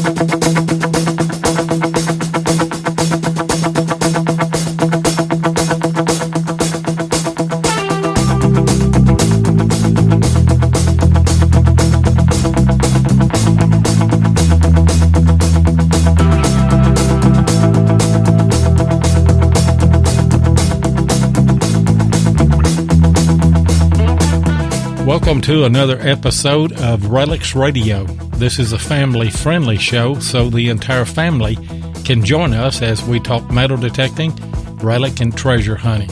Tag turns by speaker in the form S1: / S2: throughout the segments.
S1: Welcome to another episode of RELICS Radio. This is a family-friendly show, so the entire family can join us as we talk metal detecting, relic, and treasure hunting.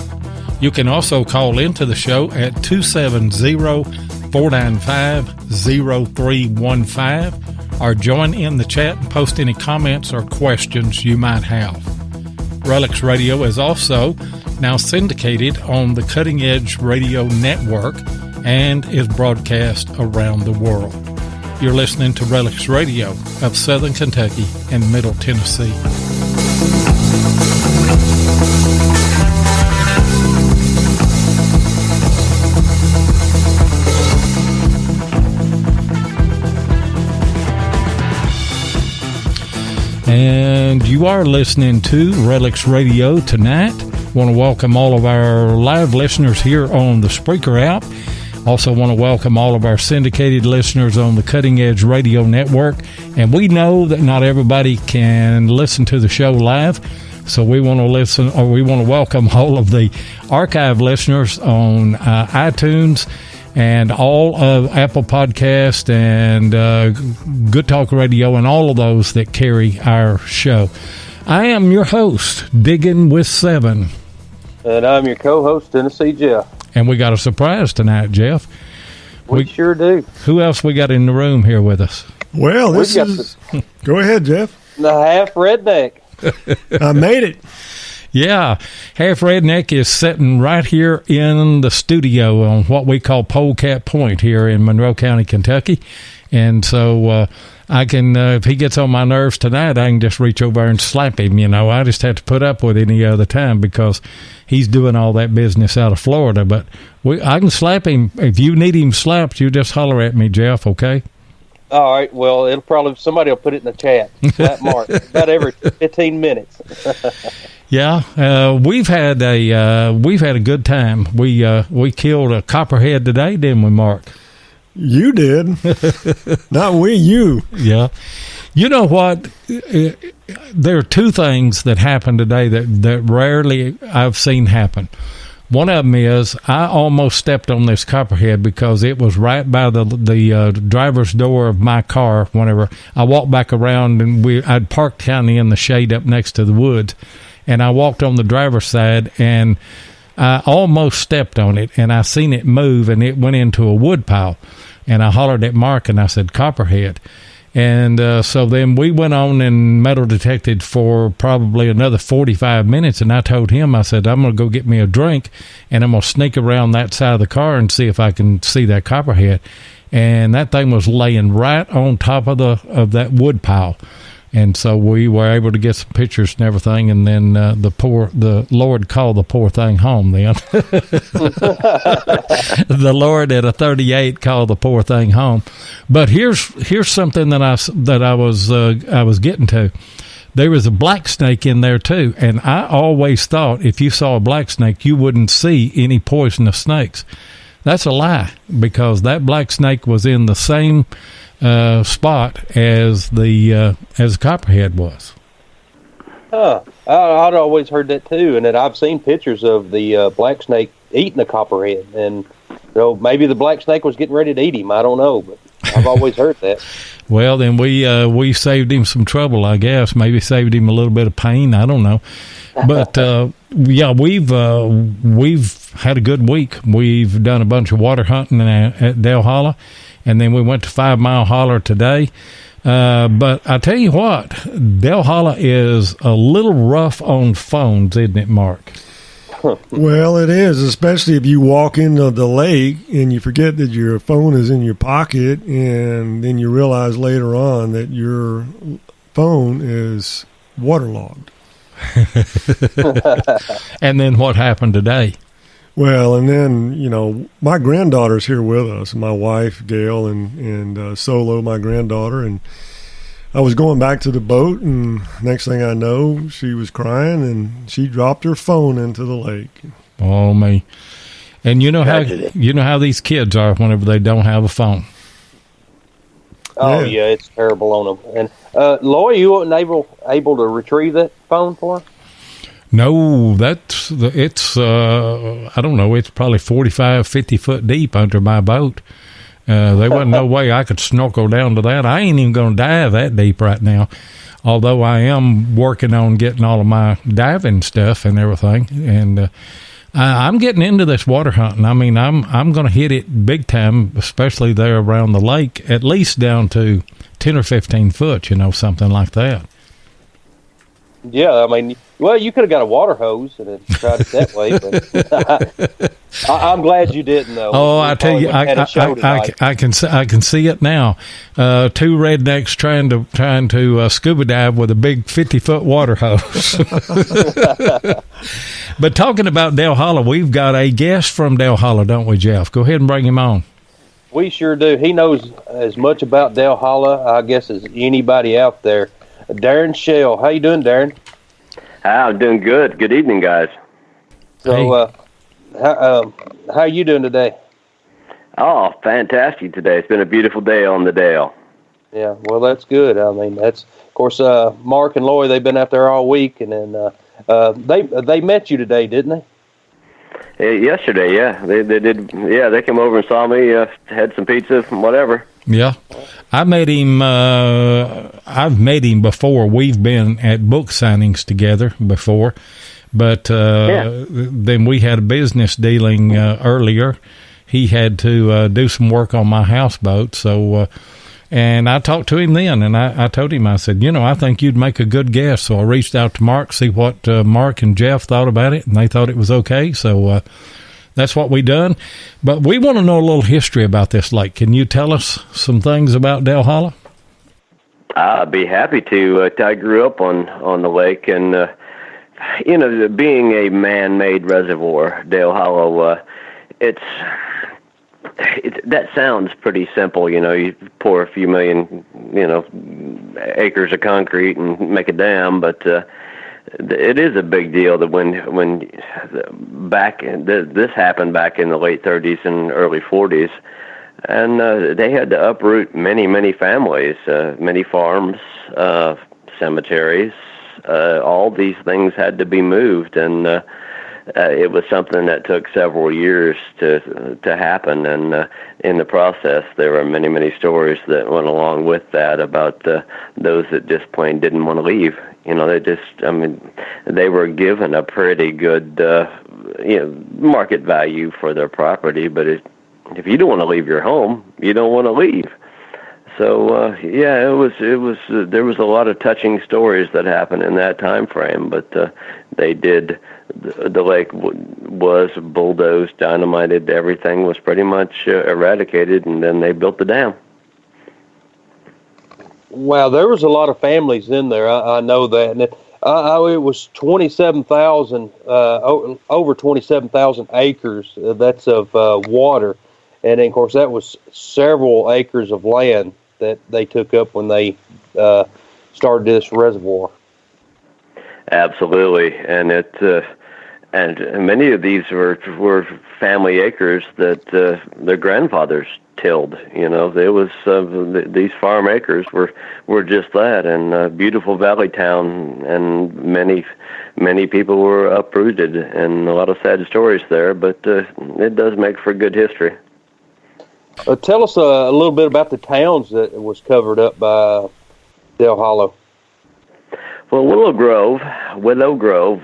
S1: You can also call into the show at 270-495-0315 or join in the chat and post any comments or questions you might have. RELICS Radio is also now syndicated on the Cutting Edge Radio Network and is broadcast around the world. You're listening to RELICS Radio of Southern Kentucky and Middle Tennessee. And you are listening to RELICS Radio tonight. Want to welcome all of our live listeners here on the Spreaker app. Also want to welcome all of our syndicated listeners on the Cutting Edge Radio Network. And we know that not everybody can listen to the show live, so we want to welcome all of the archive listeners on iTunes and all of Apple Podcast and Good Talk Radio and all of those that carry our show. I am your host, Diggin' with Seven.
S2: And I'm your co-host, Tennessee Jeff.
S1: And we got a surprise tonight, Jeff.
S2: We sure do.
S1: Who else we got in the room here with us?
S3: Well, this is... Go ahead, Jeff.
S2: The half redneck.
S3: I made it.
S1: Yeah. Half Redneck is sitting right here in the studio on what we call Polecat Point here in Monroe County, Kentucky. And so I can, if he gets on my nerves tonight, I can just reach over and slap him. You know, I just have to put up with it any other time because he's doing all that business out of Florida. But I can slap him. If you need him slapped, you just holler at me, Jeff, okay?
S2: All right. Well, somebody will put it in the chat. Slap Mark about every 15 minutes.
S1: Yeah, we've had a good time. We killed a copperhead today, didn't we, Mark?
S3: You did. Not we, you.
S1: Yeah. You know what? There are two things that happened today that rarely I've seen happen. One of them is I almost stepped on this copperhead because it was right by the driver's door of my car. Whenever I walked back around, and I'd parked kind of in the shade up next to the woods, and I walked on the driver's side, and I almost stepped on it, and I seen it move, and it went into a wood pile. And I hollered at Mark, and I said, Copperhead. And so then we went on and metal detected for probably another 45 minutes, and I told him, I said, I'm going to go get me a drink, and I'm going to sneak around that side of the car and see if I can see that copperhead. And that thing was laying right on top of that wood pile. And so we were able to get some pictures and everything, and then the Lord called the poor thing home then. The Lord at a 38 called the poor thing home. But here's something that I was getting to. There was a black snake in there too, and I always thought if you saw a black snake, you wouldn't see any poisonous snakes. That's a lie, because that black snake was in the same spot as the copperhead was.
S2: I'd always heard that too, and that I've seen pictures of the black snake eating a copperhead, and maybe the black snake was getting ready to eat him. I don't know, but I've always heard that.
S1: Well, then we saved him some trouble, I guess. Maybe saved him a little bit of pain. I don't know, but yeah, we've had a good week. We've done a bunch of water hunting at Dale Holler. And then we went to 5 Mile Holler today. But I tell you what, Dale Holler is a little rough on phones, isn't it, Mark?
S3: Well, it is, especially if you walk into the lake and you forget that your phone is in your pocket, and then you realize later on that your phone is waterlogged.
S1: And then what happened today?
S3: Well, and then, my granddaughter's here with us, my wife, Gail, and Solo, my granddaughter, and I was going back to the boat, and next thing I know, she was crying, and she dropped her phone into the lake.
S1: Oh, me. And you know how these kids are whenever they don't have a phone.
S2: Oh, yeah, it's terrible on them. And, Lloyd, you weren't able to retrieve that phone for her?
S1: No, it's I don't know, it's probably 45, 50 foot deep under my boat. There wasn't no way I could snorkel down to that. I ain't even going to dive that deep right now, although I am working on getting all of my diving stuff and everything. And I'm getting into this water hunting. I mean, I'm going to hit it big time, especially there around the lake, at least down to 10 or 15 foot, something like that.
S2: Yeah, I mean, well, you could have got a water hose and tried it that way, but I'm glad you didn't, though.
S1: Oh, I tell you, I can see it now. Two rednecks trying to scuba dive with a big 50-foot water hose. But talking about Dale Hollow, we've got a guest from Dale Hollow, don't we, Jeff? Go ahead and bring him on.
S2: We sure do. He knows as much about Dale Hollow, I guess, as anybody out there. Darren Shell. How you doing, Darren?
S4: I'm doing good. Good evening, guys.
S2: So, how you doing today?
S4: Oh, fantastic today. It's been a beautiful day on the Dale.
S2: Yeah, well, that's good. I mean, that's, of course, Mark and Lloyd, they've been out there all week, and then they met you today, didn't they?
S4: Yesterday, yeah. They did. Yeah, they came over and saw me, had some pizza, whatever.
S1: Yeah. I've met him before. We've been at book signings together before, but then we had a business dealing earlier. He had to do some work on my houseboat, so and I talked to him then, and I told him, I said, I think you'd make a good guest. So I reached out to Mark, see what Mark and Jeff thought about it, and they thought it was okay. So that's what we done. But we want to know a little history about this lake. Can you tell us some things about Dale Hollow?
S4: I'd be happy to. I grew up on the lake, and being a man-made reservoir, Dale Hollow, that sounds pretty simple. You pour a few million, acres of concrete and make a dam, but it is a big deal that when this happened back in the late 30s and early 40s, and they had to uproot many families, many farms, cemeteries. All these things had to be moved, and it was something that took several years to happen. And in the process, there were many stories that went along with that about those that just plain didn't want to leave. They were given a pretty good, market value for their property, but if you don't want to leave your home, you don't want to leave. So there was a lot of touching stories that happened in that time frame, but they did. The lake was bulldozed, dynamited. Everything was pretty much eradicated, and then they built the dam.
S2: Wow, there was a lot of families in there. I know that. And it was 27,000, over 27,000 acres. That's of water. And, of course, that was several acres of land that they took up when they started this reservoir.
S4: Absolutely. And and many of these were family acres that their grandfathers tilled. There was these farm acres were just that, and beautiful valley town, and many people were uprooted, and a lot of sad stories there. But it does make for good history.
S2: Tell us a little bit about the towns that was covered up by Dale Hollow.
S4: Well, Willow Grove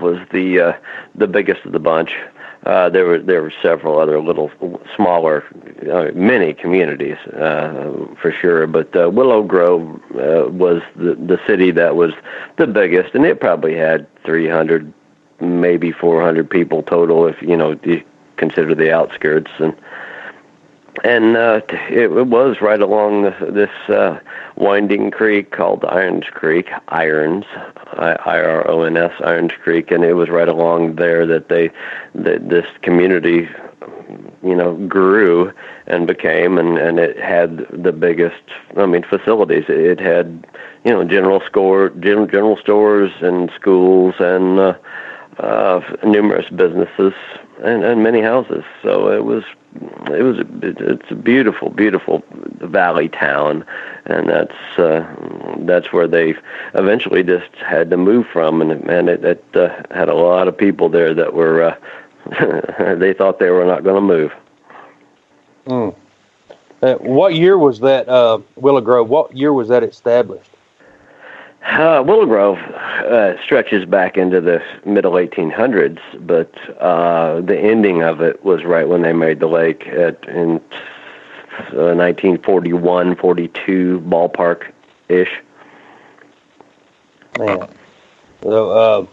S4: was the biggest of the bunch. There were several other little smaller mini communities for sure, but Willow Grove was the city that was the biggest, and it probably had 300, maybe 400 people total if you consider the outskirts. And And it was right along this winding creek called Irons Creek, Irons, I-R-O-N-S, Irons Creek, and it was right along there that this community, grew and became, and it had the biggest, facilities. It had, general stores and schools and numerous businesses and many houses. So it's a beautiful, beautiful valley town, and that's where they eventually just had to move from, and it had a lot of people there that were they thought they were not going to move.
S2: What year was that Willow Grove? What year was that established?
S4: Willow Grove stretches back into the middle 1800s, but the ending of it was right when they made the lake in 1941, 42 ballpark-ish.
S2: Man. So,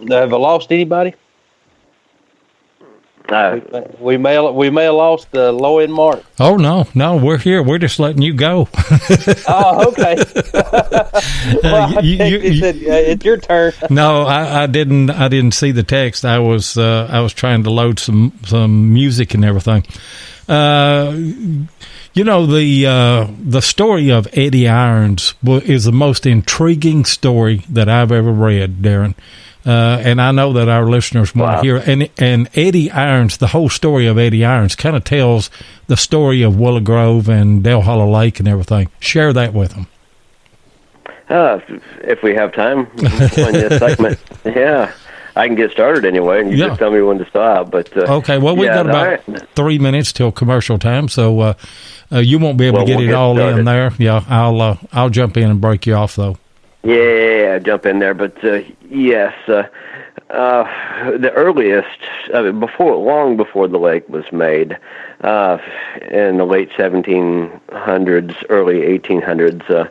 S2: have I lost anybody? We may have lost Lloyd and Mark.
S1: Oh no, we're here. We're just letting you go.
S2: Oh, okay. Well, it's your turn.
S1: No, I didn't see the text. I was trying to load some music and everything. The story of Eddie Irons is the most intriguing story that I've ever read, Darren. And I know that our listeners want to hear. And Eddie Irons, the whole story of Eddie Irons kind of tells the story of Willow Grove and Dale Hollow Lake and everything. Share that with them.
S4: If we have time on this segment, yeah. I can get started anyway, and you just tell me when to stop. But
S1: okay, well, we've got about 3 minutes till commercial time, so you won't be able to get it all started in there. Yeah, I'll jump in and break you off, though. Yeah,
S4: jump in there. But yes, the earliest, long before the lake was made, in the late 1700s, early 1800s.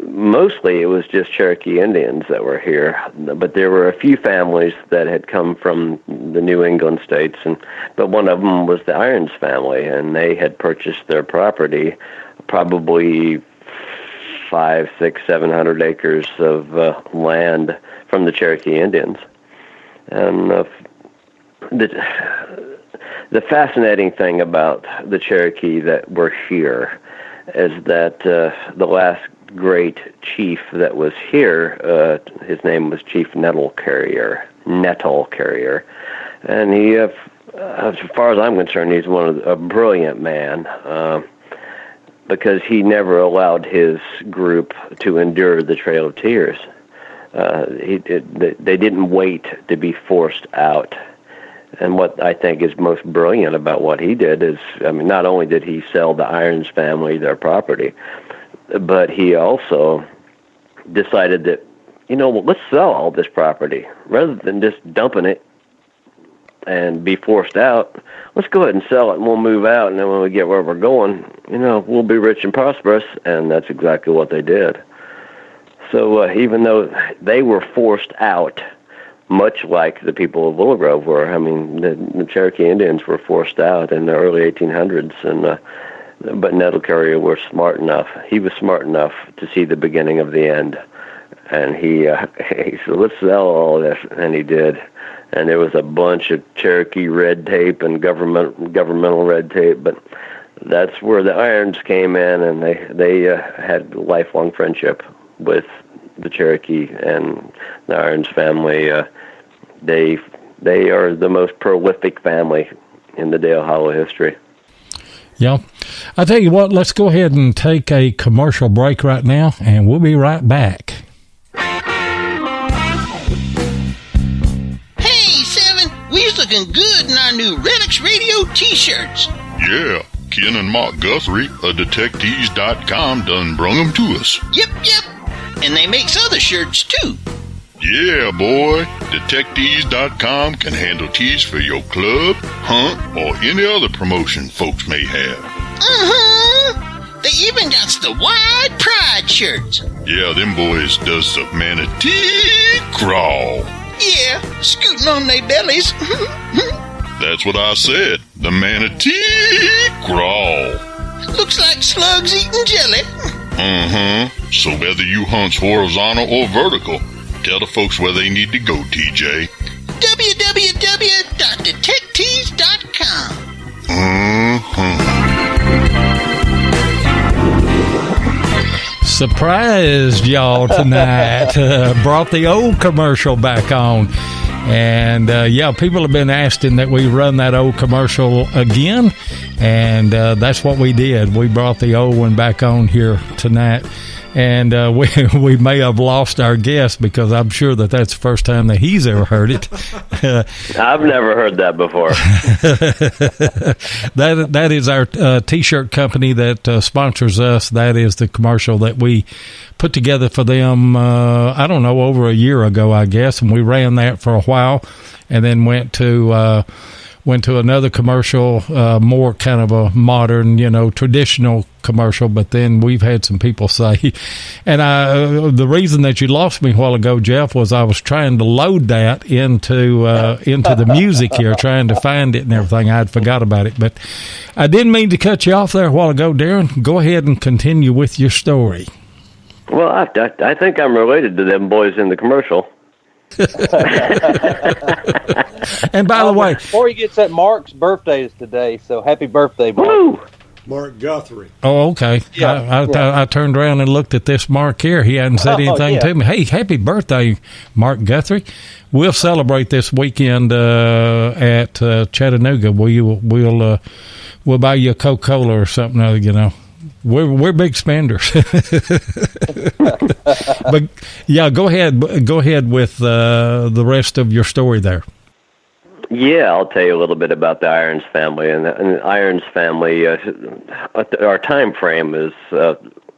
S4: Mostly it was just Cherokee Indians that were here, but there were a few families that had come from the New England states, but one of them was the Irons family, and they had purchased their property, probably 500, 600, 700 acres of land from the Cherokee Indians. And the fascinating thing about the Cherokee that were here is that the last great chief that was here, his name was Chief Nettle Carrier, and he, as far as I'm concerned, he's a brilliant man, because he never allowed his group to endure the Trail of Tears. They didn't wait to be forced out. And what I think is most brilliant about what he did is, not only did he sell the Irons family their property, but he also decided that, let's sell all this property. Rather than just dumping it and be forced out, let's go ahead and sell it and we'll move out. And then when we get where we're going, we'll be rich and prosperous. And that's exactly what they did. So even though they were forced out, much like the people of Willow Grove were. The Cherokee Indians were forced out in the early 1800s, but Nettle Carrier was smart enough. He was smart enough to see the beginning of the end, and he said, "Let's sell all this," and he did. And there was a bunch of Cherokee red tape and governmental red tape, but that's where the Irons came in, and they had lifelong friendship with the Cherokee and the Irons family. They are the most prolific family in the Dale Hollow history.
S1: Yeah. I tell you what, let's go ahead and take a commercial break right now, and we'll be right back.
S5: Hey, Seven, we's looking good in our new RELICS RADIO T-shirts.
S6: Yeah, Ken and Mark Guthrie of Detectives.com done brung them to us.
S5: Yep. And they makes other shirts, too.
S6: Yeah, boy. Detectives.com can handle tees for your club, hunt, or any other promotion folks may have.
S5: Uh-huh. They even got the Wide Pride shirts.
S6: Yeah, them boys does the manatee crawl.
S5: Yeah, scooting on their bellies.
S6: That's what I said. The manatee crawl.
S5: Looks like slugs eating jelly.
S6: So whether you hunt horizontal or vertical, tell the folks where they need to go, TJ.
S5: www.detectees.com.
S1: Surprised y'all tonight. Brought the old commercial back on. And, people have been asking that we run that old commercial again. And that's what we did. We brought the old one back on here tonight. And we may have lost our guest because I'm sure that's the first time that he's ever heard it.
S4: I've never heard that before.
S1: That is our T-shirt company that sponsors us. That is the commercial that we put together for them, I don't know, over a year ago, I guess. And we ran that for a while and then went to another commercial, more kind of a modern, traditional commercial. But then we've had some people say, and the reason that you lost me a while ago, Jeff, was I was trying to load that into the music here, trying to find it and everything. I'd forgot about it, but I didn't mean to cut you off there a while ago, Darren. Go ahead and continue with your story.
S4: Well, I think I'm related to them boys in the commercial.
S1: And by the way,
S2: before he gets that, Mark's birthday is today, so happy birthday, Mark.
S4: Woo!
S3: Mark Guthrie.
S1: Oh, okay.
S2: Yeah,
S1: I turned around and looked at this Mark here. He hadn't said anything to me. Hey, happy birthday, Mark Guthrie. We'll celebrate this weekend at Chattanooga. We'll buy you a Coca-Cola or something. We're big spenders. But yeah, go ahead with the rest of your story there.
S4: Yeah, I'll tell you a little bit about the Irons family. And the Irons family, our time frame is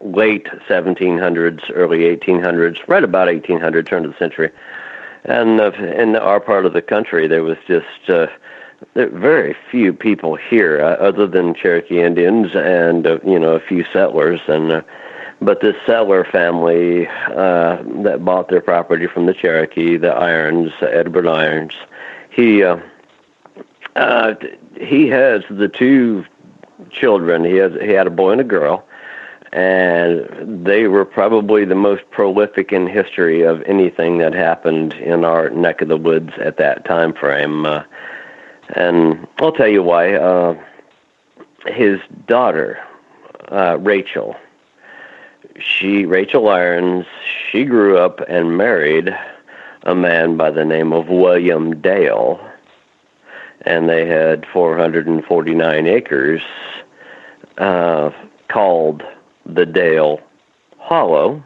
S4: late 1700s, early 1800s, right about 1800, turn of the century. And in our part of the country, there was just there are very few people here other than Cherokee Indians and a few settlers. And but this settler family that bought their property from the Cherokee, the Irons, Edward Irons, he has the two children. He had a boy and a girl, and they were probably the most prolific in history of anything that happened in our neck of the woods at that time frame. And I'll tell you why. His daughter, Rachel Irons, she grew up and married a man by the name of William Dale, and they had 449 acres called the Dale Hollow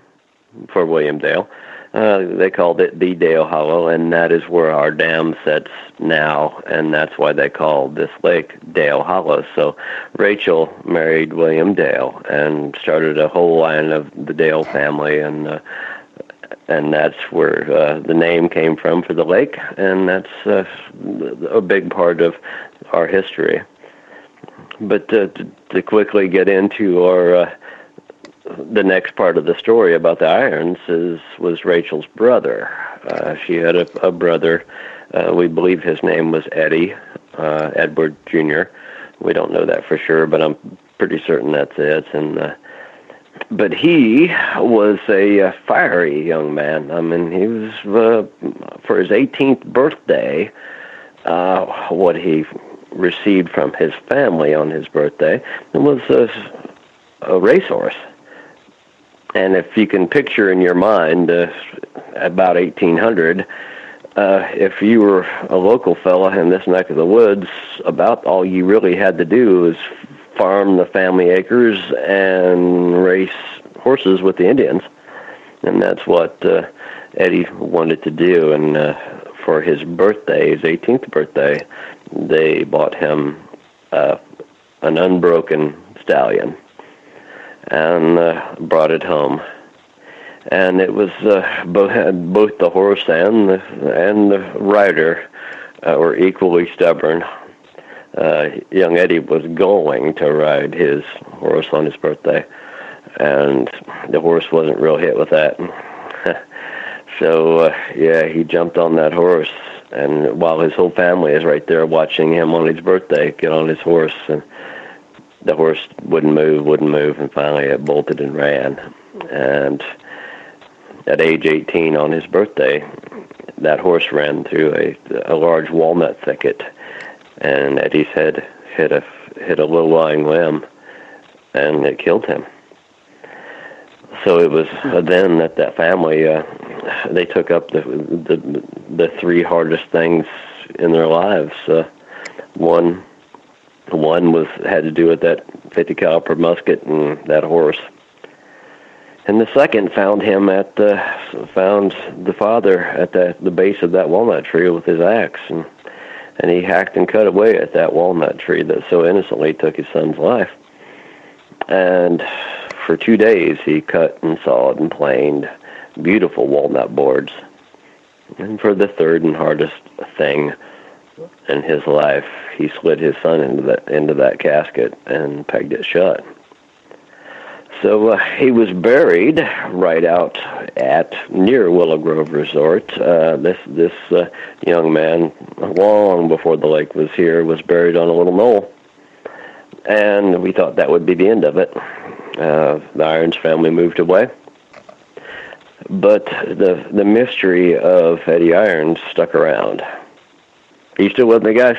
S4: for William Dale. They called it the Dale Hollow, and that is where our dam sits now, and that's why they call this lake Dale Hollow. So Rachel married William Dale and started a whole line of the Dale family, and that's where the name came from for the lake, and that's a big part of our history. But to quickly get into the next part of the story about the Irons was Rachel's brother. She had a brother. We believe his name was Eddie, Edward Jr. We don't know that for sure, but I'm pretty certain that's it. But he was a fiery young man. I mean, he was, for his 18th birthday, what he received from his family on his birthday was a racehorse. And if you can picture in your mind about 1800, if you were a local fella in this neck of the woods, about all you really had to do was farm the family acres and race horses with the Indians. And that's what Eddie wanted to do. And for his birthday, his 18th birthday, they bought him an unbroken stallion and brought it home. And it was both the horse and the rider were equally stubborn. Young Eddie was going to ride his horse on his birthday, and the horse wasn't real hit with that. So he jumped on that horse And while his whole family is right there watching him on his birthday get on his horse, and the horse wouldn't move, and finally it bolted and ran. And at age 18 on his birthday, that horse ran through a large walnut thicket, and Eddie's head hit a low-lying limb, and it killed him. So it was then that family, they took up the three hardest things in their lives. One had to do with that 50 caliber musket and that horse. And the second found the father at the base of that walnut tree with his axe, and he hacked and cut away at that walnut tree that so innocently took his son's life. And for 2 days he cut and sawed and planed beautiful walnut boards. And for the third and hardest thing in his life, he slid his son into that casket and pegged it shut. So he was buried right out near Willow Grove Resort. This young man, long before the lake was here, was buried on a little knoll, and we thought that would be the end of it. The Irons family moved away, but the mystery of Eddie Irons stuck around. Are you still with me, guys?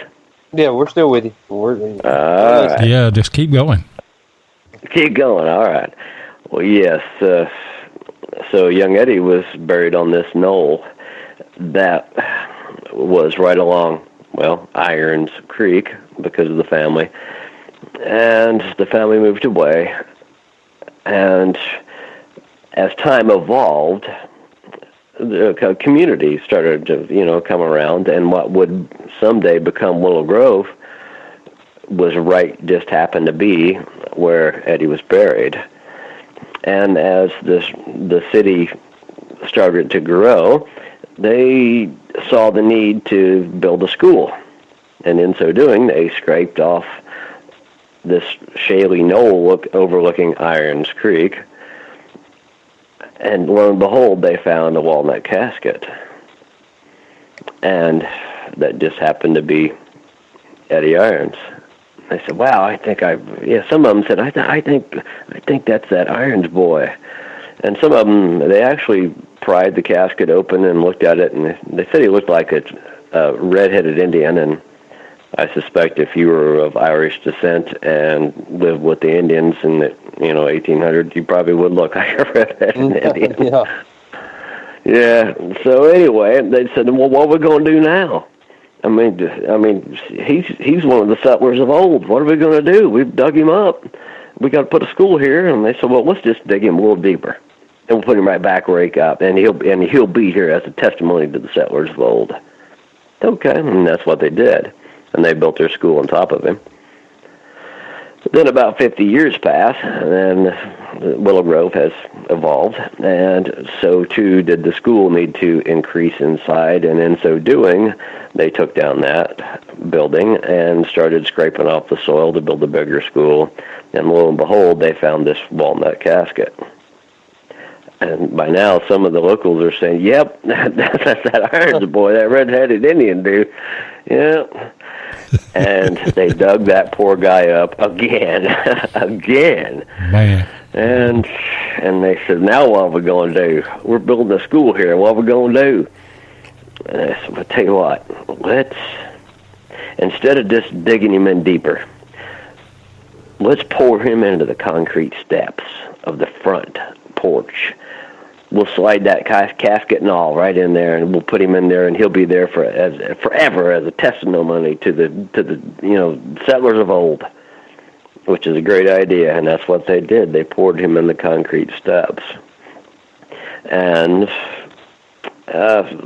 S2: Yeah, we're still with you.
S4: Right.
S1: Yeah, just keep going.
S4: Keep going. All right. Well, yes. So young Eddie was buried on this knoll that was right along, Irons Creek because of the family. And the family moved away. And as time evolved, the community started to, come around, and what would someday become Willow Grove just happened to be where Eddie was buried. And as the city started to grow, they saw the need to build a school. And in so doing, they scraped off this shaly knoll overlooking Irons Creek. And lo and behold, they found a walnut casket. And that just happened to be Eddie Irons. They said, "Wow, some of them said, I think that's that Irons boy." And some of them, they actually pried the casket open and looked at it, and they said he looked like a red-headed Indian. And I suspect if you were of Irish descent and lived with the Indians in the 1800s, you probably would look like a red-headed Indian. Yeah. So anyway, they said, "Well, what are we going to do now? I mean, he's one of the settlers of old. What are we going to do? We've dug him up. We got to put a school here." And they said, "Well, let's just dig him a little deeper, and we'll put him right back where he got, and he'll be here as a testimony to the settlers of old." Okay, and that's what they did, and they built their school on top of him. But then about 50 years pass, and then Willow Grove has evolved, and so too did the school need to increase in size, and in so doing, they took down that building and started scraping off the soil to build a bigger school, and lo and behold, they found this walnut casket. And by now, some of the locals are saying, "Yep, that's that Irons boy, that red-headed Indian dude." Yeah. And they dug that poor guy up again.
S1: Man.
S4: And they said, "Now what are we going to do? We're building a school here. What are we going to do?" And I said, "Well, tell you what, instead of just digging him in deeper, let's pour him into the concrete steps of the front porch. We'll slide that casket and all right in there, and we'll put him in there, and he'll be there forever as a testimony to the settlers of old," which is a great idea, and that's what they did. They poured him in the concrete steps, and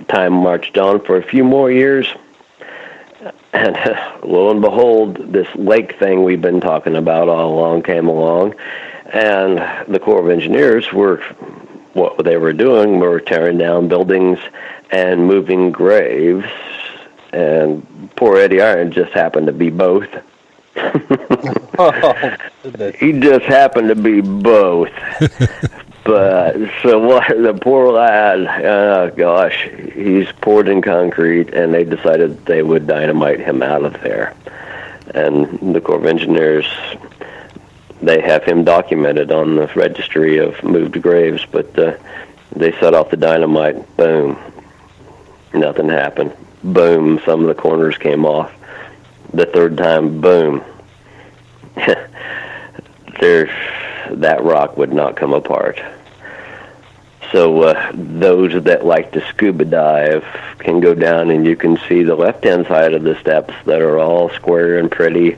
S4: time marched on for a few more years, and lo and behold, this lake thing we've been talking about all along came along, and the Corps of Engineers what they were doing were tearing down buildings and moving graves, and poor Eddie Irons just happened to be both. He just happened to be both. But so what? The poor lad, oh gosh, he's poured in concrete, and they decided they would dynamite him out of there. And the Corps of Engineers, they have him documented on the registry of moved graves, but they set off the dynamite, boom, nothing happened. Boom, some of the corners came off. The third time, boom. That rock would not come apart. So those that like to scuba dive can go down, and you can see the left-hand side of the steps that are all square and pretty.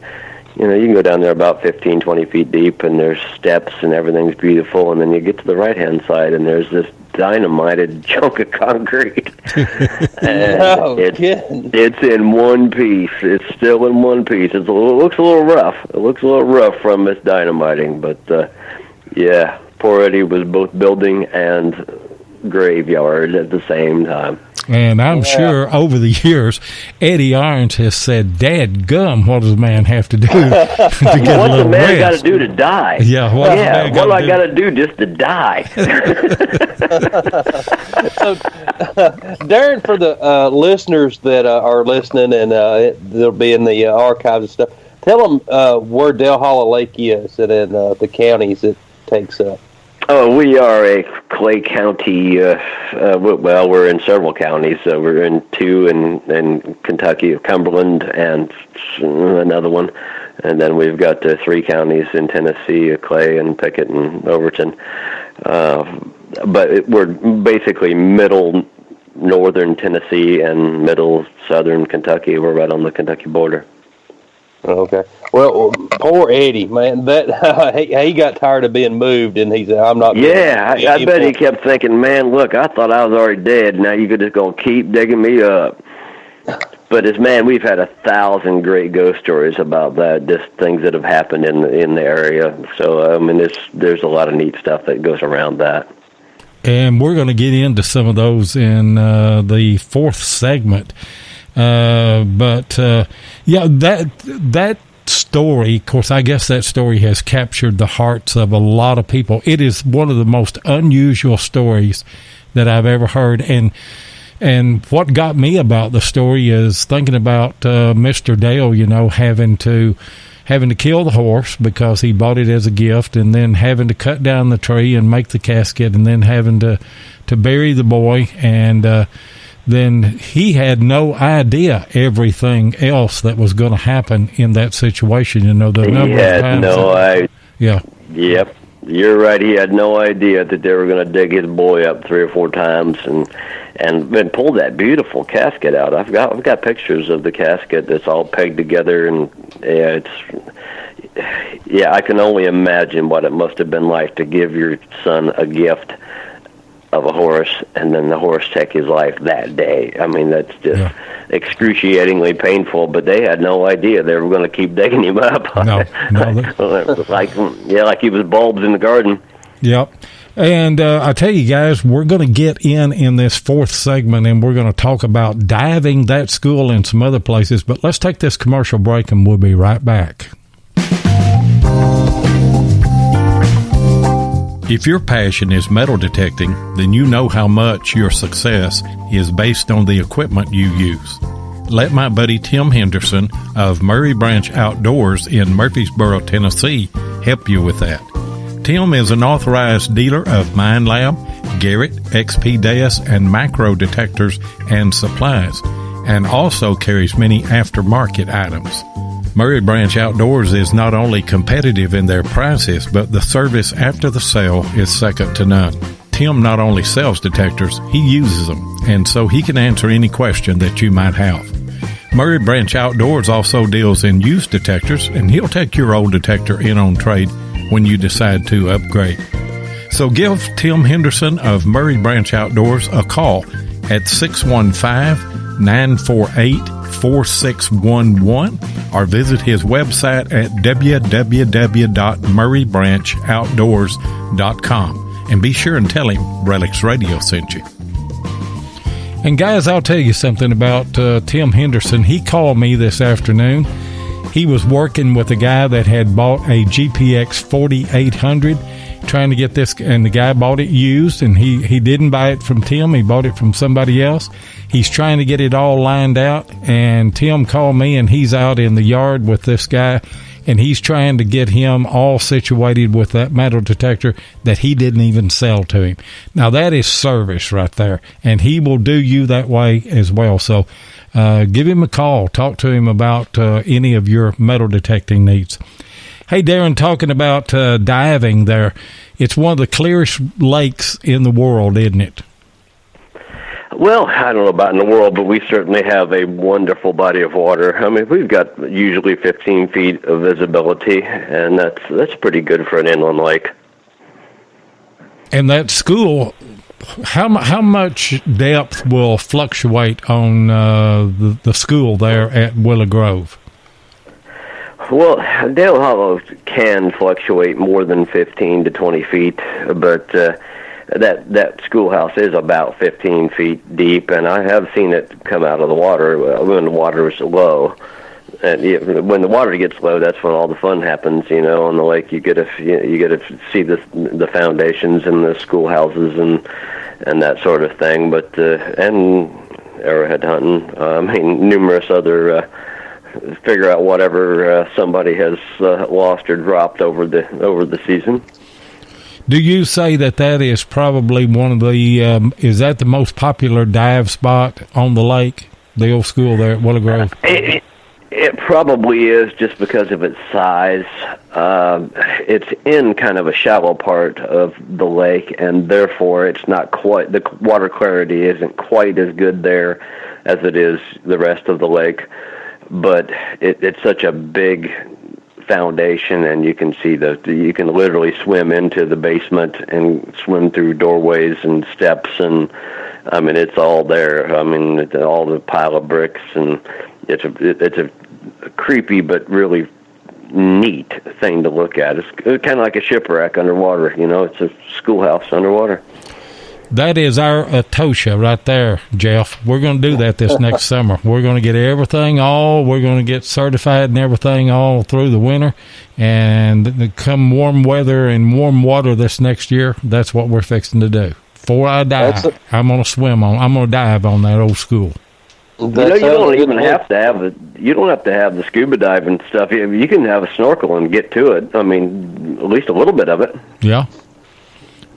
S4: You know, you can go down there about 15, 20 feet deep, and there's steps, and everything's beautiful. And then you get to the right-hand side, and there's this dynamited chunk of concrete. And it's in one piece. It's still in one piece. It looks a little rough. It looks a little rough from this dynamiting, but yeah, poor Eddie was both building and graveyard at the same time.
S1: And I'm sure over the years, Eddie Irons has said, "Dad gum, what does a man have to do to get
S4: What's
S1: a little
S4: a man
S1: rest?"
S4: got to do to die?
S1: Yeah, what
S4: I got to do just to die?
S2: So, Darren, for the listeners that are listening, and they'll be in the archives and stuff, tell them where Del Hollow Lake is and in the counties it takes up.
S4: Oh, we are a Clay County. Well, we're in several counties. We're in two in Kentucky, Cumberland, and another one. And then we've got 3 counties in Tennessee, Clay and Pickett and Overton. But we're basically middle northern Tennessee and middle southern Kentucky. We're right on the Kentucky border.
S2: Okay. Well, poor Eddie, man. That he got tired of being moved, and he said, "I'm not."
S4: Yeah, I bet he kept thinking, "Man, look, I thought I was already dead. Now you're just gonna keep digging me up." But we've had 1,000 great ghost stories about that. Just things that have happened in the area. So I mean, there's a lot of neat stuff that goes around that.
S1: And we're going to get into some of those in the 4th segment. Yeah, that story, of course, I guess that story has captured the hearts of a lot of people. It is one of the most unusual stories that I've ever heard. And what got me about the story is thinking about Mr. Dale, you know, having to kill the horse because he bought it as a gift, and then having to cut down the tree and make the casket, and then having to bury the boy, and then he had no idea everything else that was going to happen in that situation. You know, the number of times. Yeah.
S4: Yep. You're right. He had no idea that they were going to dig his boy up 3 or 4 times and pull that beautiful casket out. I've got pictures of the casket that's all pegged together, and I can only imagine what it must have been like to give your son a gift of a horse, and then the horse take his life that day. I mean, that's just excruciatingly painful, but they had no idea they were going to keep digging him up. Like he was bulbs in the garden.
S1: Yep. And I tell you guys, we're going to get in this 4th segment, and we're going to talk about diving that school and some other places, but let's take this commercial break, and we'll be right back. If your passion is metal detecting, then you know how much your success is based on the equipment you use. Let my buddy Tim Henderson of Murray Branch Outdoors in Murfreesboro, Tennessee, help you with that. Tim is an authorized dealer of Mine Lab, Garrett, XP-DES, and macro detectors and supplies, and also carries many aftermarket items. Murray Branch Outdoors is not only competitive in their prices, but the service after the sale is second to none. Tim not only sells detectors, he uses them, and so he can answer any question that you might have. Murray Branch Outdoors also deals in used detectors, and he'll take your old detector in on trade when you decide to upgrade. So give Tim Henderson of Murray Branch Outdoors a call at 615-948-4611 or visit his website at www.murraybranchoutdoors.com, and be sure and tell him RELICS Radio sent you. And guys, I'll tell you something about Tim Henderson. He called me this afternoon. He was working with a guy that had bought a GPX 4800. trying to get this, and the guy bought it used, and he didn't buy it from Tim. He bought it from somebody else. He's trying to get it all lined out, and Tim called me, and he's out in the yard with this guy, and he's trying to get him all situated with that metal detector that he didn't even sell to him. Now, that is service right there, and he will do you that way as well. So give him a call. Talk to him about any of your metal detecting needs. Hey, Darren, talking about diving there, it's one of the clearest lakes in the world, isn't it?
S4: Well, I don't know about in the world, but we certainly have a wonderful body of water. I mean, we've got usually 15 feet of visibility, and that's pretty good for an inland lake.
S1: And that school, how much depth will fluctuate on the school there at Willow Grove?
S4: Well, Dale Hollow can fluctuate more than 15 to 20 feet, but that schoolhouse is about 15 feet deep, and I have seen it come out of the water when the water is low. And when the water gets low, that's when all the fun happens. On the lake, you get to see the foundations and the schoolhouses and that sort of thing. But and arrowhead hunting, numerous other. Figure out whatever somebody has lost or dropped over the season.
S1: Do you say that is probably one of the is that the most popular dive spot on the lake, the old school there at Willow Grove?
S4: It probably is, just because of its size. It's in kind of a shallow part of the lake, and therefore it's not quite, the water clarity isn't quite as good there as it is the rest of the lake. But it's such a big foundation, and you can see you can literally swim into the basement and swim through doorways and steps, and I mean it's all there. I mean all the pile of bricks, and it's a creepy but really neat thing to look at. It's kind of like a shipwreck underwater. It's a schoolhouse underwater.
S1: That is our Atosha right there, Jeff. We're going to do that this next summer. We're going to get everything we're going to get certified and everything all through the winter. And come warm weather and warm water this next year, that's what we're fixing to do. Before I die, I'm going to dive on that old school.
S4: You don't even have to have the scuba diving stuff. You can have a snorkel and get to it. I mean, at least a little bit of it.
S1: Yeah.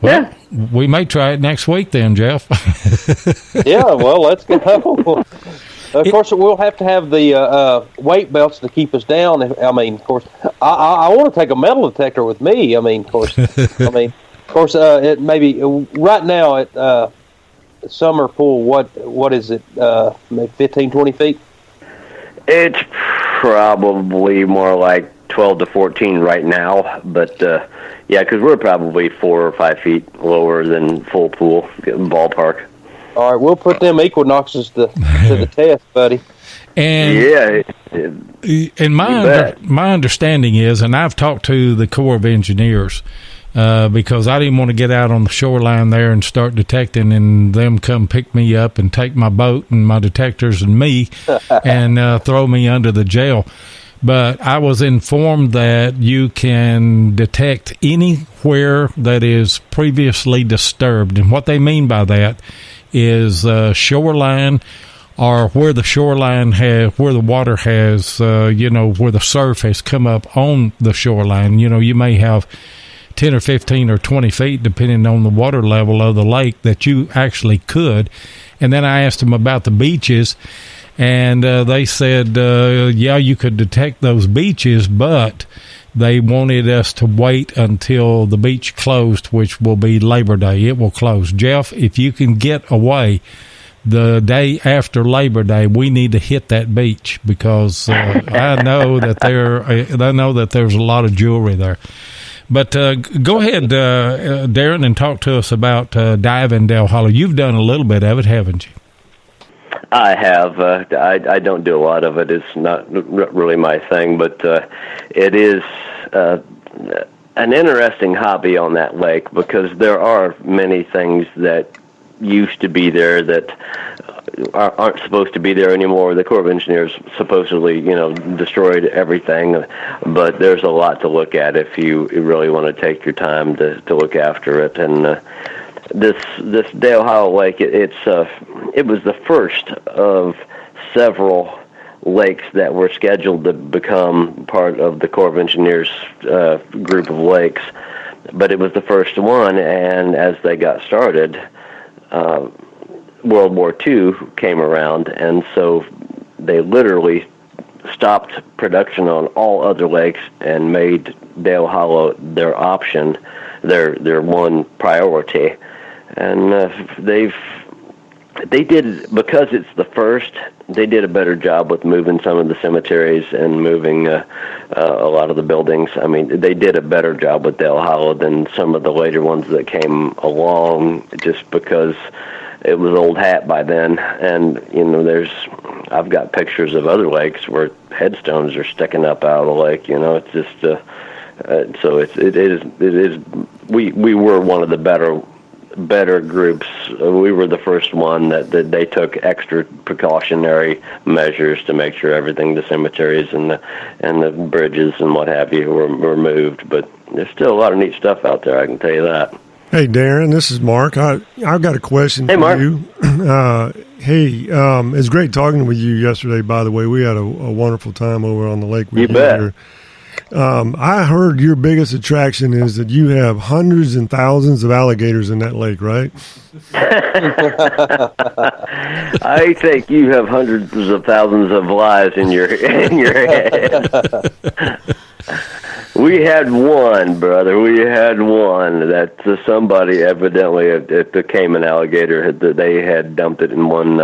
S1: Well, we may try it next week then, Jeff.
S2: Yeah, well, let's go. Of course, we'll have to have the weight belts to keep us down. Of course, I want to take a metal detector with me. Of course, it maybe right now at summer pool. What is it? Maybe 15, 20 feet.
S4: It's probably more like 12 to 14 right now, but yeah, because we're probably 4 or 5 feet lower than full pool ballpark. All
S2: right, we'll put them equinoxes to the test, buddy.
S1: And my understanding is, and I've talked to the Corps of Engineers because I didn't want to get out on the shoreline there and start detecting, and them come pick me up and take my boat and my detectors and me and throw me under the jail. But I was informed that you can detect anywhere that is previously disturbed. And what they mean by that is shoreline, or where the shoreline where the water has, where the surf has come up on the shoreline. You may have 10 or 15 or 20 feet, depending on the water level of the lake, that you actually could. And then I asked them about the beaches. And they said, you could detect those beaches, but they wanted us to wait until the beach closed, which will be Labor Day. It will close. Jeff, if you can get away the day after Labor Day, we need to hit that beach, because I know that there's a lot of jewelry there. But go ahead, Darren, and talk to us about diving Dale Hollow. You've done a little bit of it, haven't you?
S4: I have. I don't do a lot of it. It's not really my thing, but it is an interesting hobby on that lake, because there are many things that used to be there that aren't supposed to be there anymore. The Corps of Engineers supposedly, destroyed everything, but there's a lot to look at if you really want to take your time to look after it. And this Dale Hollow Lake, it was the first of several lakes that were scheduled to become part of the Corps of Engineers group of lakes, but it was the first one, and as they got started, World War II came around, and so they literally stopped production on all other lakes and made Dale Hollow their option, their one priority. And they did, because it's the first, they did a better job with moving some of the cemeteries and moving a lot of the buildings. I mean, they did a better job with Dale Hollow than some of the later ones that came along, just because it was old hat by then. And I've got pictures of other lakes where headstones are sticking up out of the lake. It's just so it is. We were one of the better groups. We were the first one that they took extra precautionary measures to make sure everything, the cemeteries and the bridges and what have you, were moved. But there's still a lot of neat stuff out there, I can tell you that.
S3: Hey, Darren, this is Mark. I've got a question for
S4: Mark.
S3: you. It's great talking with you yesterday, by the way. We had a wonderful time over on the lake with you
S4: bet.
S3: here. I heard your biggest attraction is that you have hundreds and thousands of alligators in that lake, right?
S4: I think you have hundreds of thousands of lives in your head. We had one, brother. We had one that somebody evidently at the Cayman alligator they had dumped it in one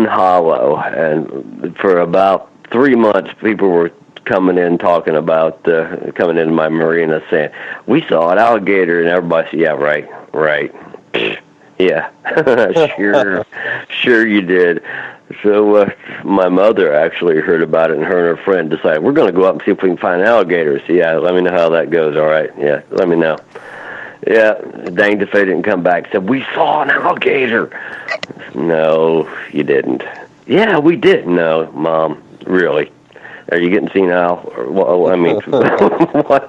S4: hollow, and for about 3 months, people were coming in talking about coming into my marina saying, "We saw an alligator," and everybody said, "Yeah, right, yeah, sure you did." So my mother actually heard about it, and her and her friend decided, we're going to go up and see if we can find alligators. Yeah, let me know how that goes. All right, yeah, let me know. Yeah, danged if they didn't come back. Said, we saw an alligator. No, you didn't. Yeah, we did. No, Mom, really. Are you getting senile? Well, I mean, what?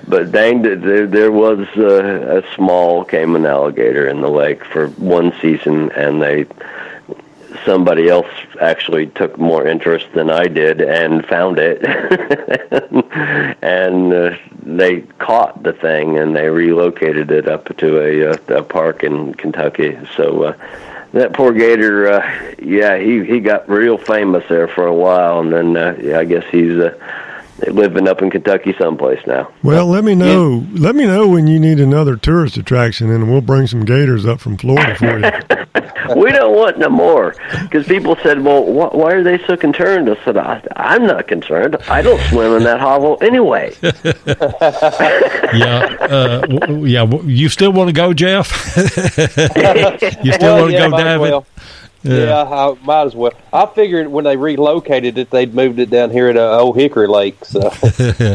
S4: But danged it, there was a small Cayman alligator in the lake for one season, and somebody else actually took more interest than I did and found it. And they caught the thing, and they relocated it up to a park in Kentucky. So that poor gator, he got real famous there for a while, and then I guess he's living up in Kentucky someplace now.
S3: Well, let me know. Yeah. Let me know when you need another tourist attraction, and we'll bring some gators up from Florida for you.
S4: We don't want no more, because people said, well, why are they so concerned? I said, I'm not concerned. I don't swim in that hollow anyway.
S1: You still want to go, Jeff? You still want to go diving?
S2: Yeah, I might as well. I figured when they relocated it, they'd moved it down here at Old Hickory Lake. So.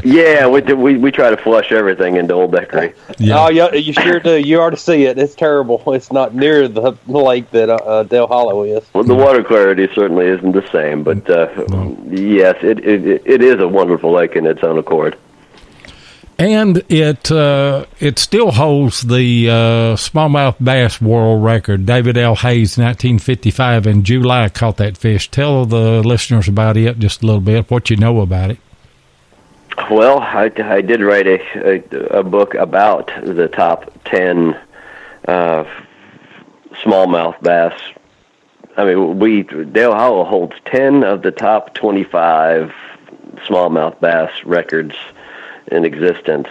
S4: Yeah, we try to flush everything into Old Hickory.
S2: Yeah. Oh, yeah, you sure do. You ought to see it. It's terrible. It's not near the lake that Dale Hollow is.
S4: Well, the water clarity certainly isn't the same, but yes, it is a wonderful lake in its own accord.
S1: And it still holds the smallmouth bass world record. David L. Hayes, 1955, in July, caught that fish. Tell the listeners about it just a little bit, what you know about it.
S4: Well, I did write a book about the top 10 smallmouth bass. I mean, Dale Hollow holds 10 of the top 25 smallmouth bass records in existence.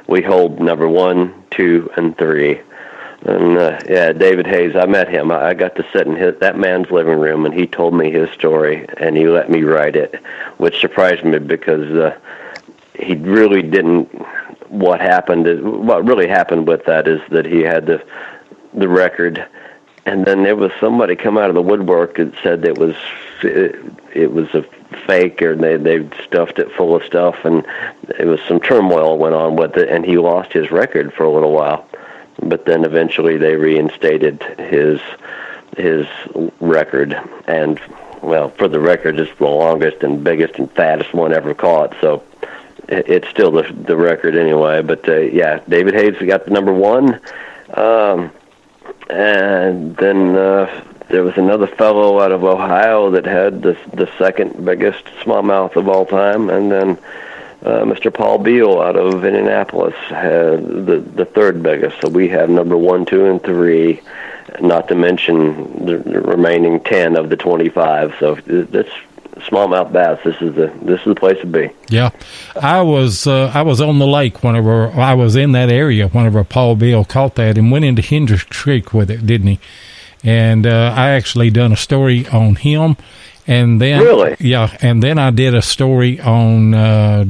S4: We hold number 1, 2, and 3. And David Hayes, I met him. I got to sit in that man's living room, and he told me his story, and he let me write it, which surprised me because he really didn't. What really happened with that is that he had the record, and then there was somebody come out of the woodwork that said it was a fake, or they stuffed it full of stuff, and it was some turmoil went on with it, and he lost his record for a little while. But then eventually they reinstated his his record, and well, for the record, it's the longest and biggest and fattest one ever caught. So it's still the record anyway. But yeah, David Hayes got the number one, and then there was another fellow out of Ohio that had the second biggest smallmouth of all time, and then Mr. Paul Beal out of Indianapolis had the third biggest. So we have number 1, 2, and 3. Not to mention the remaining 10 of the 25. So that's smallmouth bass. This is the place to be.
S1: Yeah, I was on the lake whenever I was in that area. Whenever Paul Beal caught that and went into Hendricks Creek with it, didn't he? And I actually done a story on him. And then,
S4: really?
S1: Yeah, and then I did a story on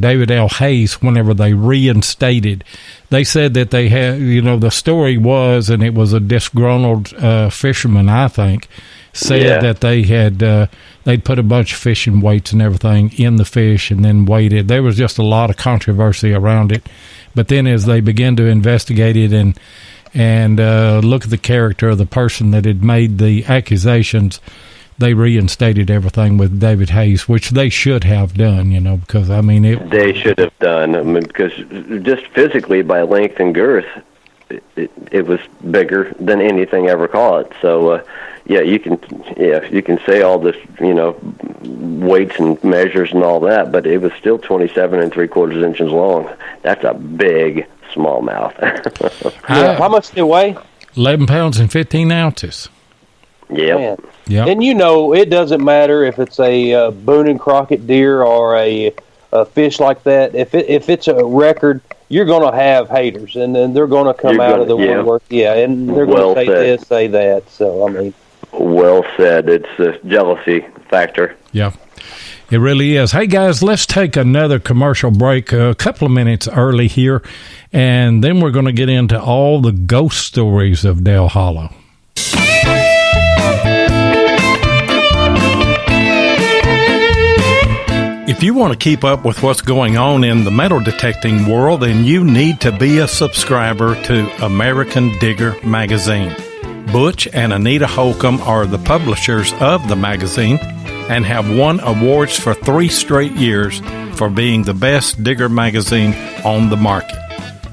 S1: David L. Hayes whenever they reinstated. They said that they had, the story was, and it was a disgruntled fisherman, I think, said that they had they'd put a bunch of fishing weights and everything in the fish and then waited. There was just a lot of controversy around it. But then as they began to investigate it and look at the character of the person that had made the accusations, they reinstated everything with David Hayes, which they should have done, because,
S4: they should have done, because just physically by length and girth, it was bigger than anything ever caught. So, you can say all this, weights and measures and all that, but it was still 27 3/4 inches long. That's a big smallmouth.
S2: How much did it weigh?
S1: 11 pounds and 15 ounces.
S4: Yeah.
S2: Yeah. And it doesn't matter if it's a Boone and Crockett deer or a fish like that. If it's a record, you're going to have haters, and then they're going to come out of the woodwork. Yeah, and they're going to say this, say that. So,
S4: well said. It's a jealousy factor.
S1: Yeah, it really is. Hey, guys, let's take another commercial break a couple of minutes early here, and then we're going to get into all the ghost stories of Dale Hollow. If you want to keep up with what's going on in the metal detecting world, then you need to be a subscriber to American Digger Magazine. Butch and Anita Holcomb are the publishers of the magazine and have won awards for 3 straight years for being the best digger magazine on the market.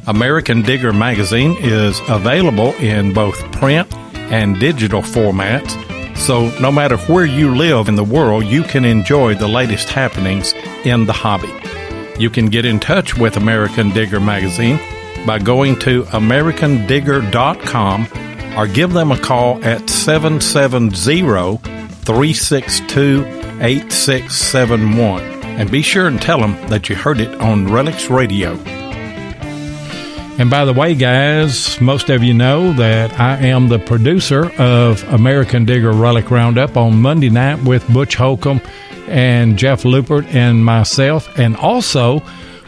S1: American Digger Magazine is available in both print and digital formats, so no matter where you live in the world, you can enjoy the latest happenings in the hobby. You can get in touch with American Digger Magazine by going to americandigger.com or give them a call at 770-362-8671. And be sure and tell them that you heard it on RELICS Radio. And by the way, guys, most of you know that I am the producer of American Digger Relic Roundup on Monday night with Butch Holcomb and Jeff Lupert and myself. And also,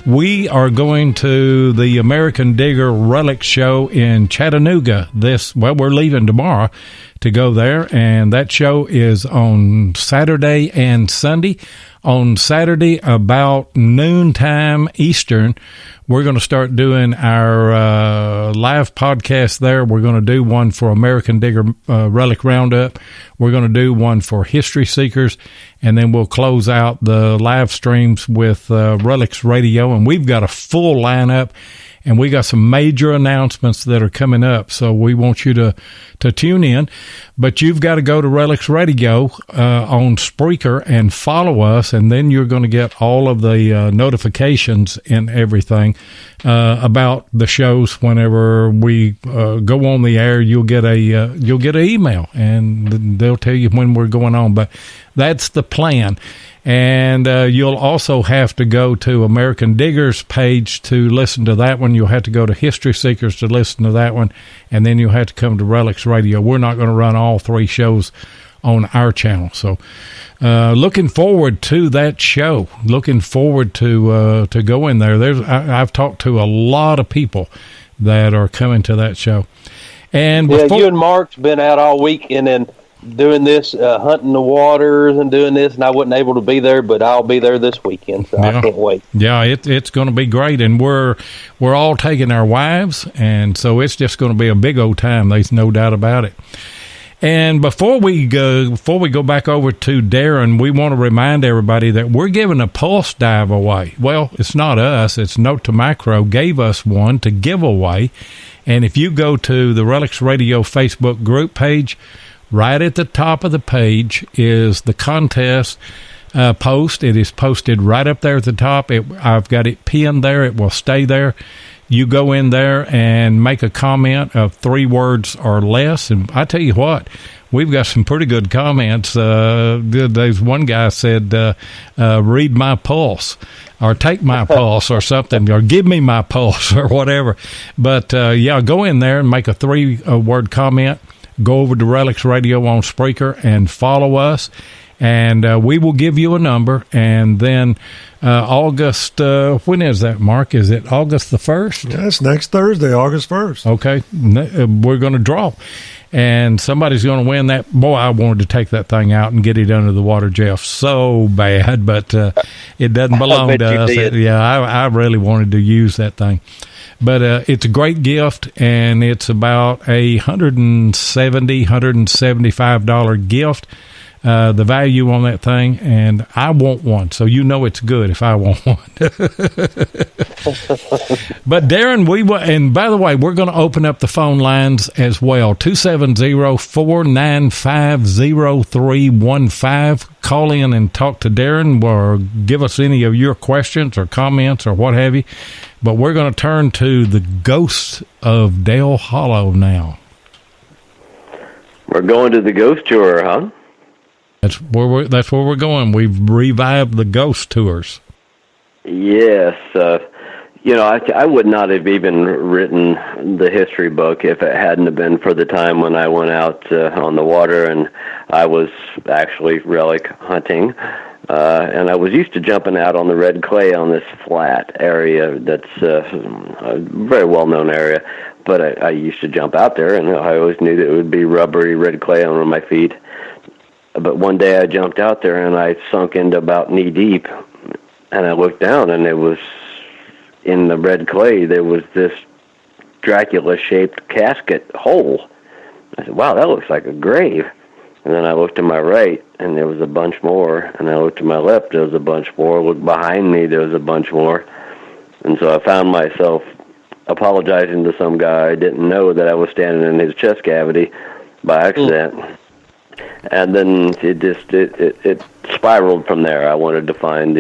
S1: we are going to the American Digger Relic Show in Chattanooga. We're leaving tomorrow to go there, and that show is on Saturday and Sunday. On Saturday, about noontime Eastern, we're going to start doing our live podcast there. We're going to do one for American Digger Relic Roundup. We're going to do one for History Seekers, and then we'll close out the live streams with RELICS Radio. And we've got a full lineup, and we got some major announcements that are coming up. So we want you to tune in. But you've got to go to RELICS Radio on Spreaker and follow us, and then you're going to get all of the notifications and everything about the shows. Whenever we go on the air, you'll get an email, and they'll tell you when we're going on. But that's the plan. And you'll also have to go to American Digger's page to listen to that one. You'll have to go to History Seekers to listen to that one. And then you'll have to come to RELICS Radio. We're not going to run all 3 shows on our channel. So looking forward to that show. Looking forward to going there. I've talked to a lot of people that are coming to that show. And
S2: you and Mark's been out all week and then doing this, hunting the waters and doing this, and I wasn't able to be there, but I'll be there this weekend, so I can't wait.
S1: Yeah, it's going to be great, and we're all taking our wives, and so it's just going to be a big old time. There's no doubt about it. And before we go back over to Darren, we want to remind everybody that we're giving a pulse dive away. Well, it's not us. It's Note to Macro gave us one to give away. And if you go to the Relics Radio Facebook group page, right at the top of the page is the contest post. It is posted right up there at the top. I've got it pinned there. It will stay there. You go in there and make a comment of 3 words or less. And I tell you what, we've got some pretty good comments. There's one guy said, read my pulse, or take my pulse, or something, or give me my pulse, or whatever. But, yeah, go in there and make a 3-word comment. Go over to Relics Radio on Spreaker and follow us. And we will give you a number. And then August, when is that, Mark? Is it August the 1st?
S3: Yes, next Thursday, August 1st.
S1: Okay. We're going to draw. And somebody's going to win that. Boy, I wanted to take that thing out and get it under the water, Jeff, so bad. But it doesn't belong to us. I really wanted to use that thing. But it's a great gift, and it's about $170, $175 gift. The value on that thing, and I want one, so you know it's good if I want one. But Darren, and by the way, we're going to open up the phone lines as well, 270-495-0315. Call in and talk to Darren, or give us any of your questions or comments or what have you. But we're going to turn to the ghosts of Dale Hollow now.
S4: We're going to the ghost tour, huh?
S1: That's where we're going. We've revived the ghost tours.
S4: Yes. I would not have even written the history book if it hadn't have been for the time when I went out on the water, and I was actually relic hunting. And I was used to jumping out on the red clay on this flat area that's a very well-known area. But I used to jump out there, and I always knew that it would be rubbery red clay on my feet. But one day I jumped out there, and I sunk into about knee-deep, and I looked down, and it was in the red clay, there was this Dracula-shaped casket hole. I said, wow, that looks like a grave. And then I looked to my right, and there was a bunch more. And I looked to my left, there was a bunch more. Looked behind me, there was a bunch more. And so I found myself apologizing to some guy. I didn't know that I was standing in his chest cavity by accident. And then it spiraled from there. I wanted to find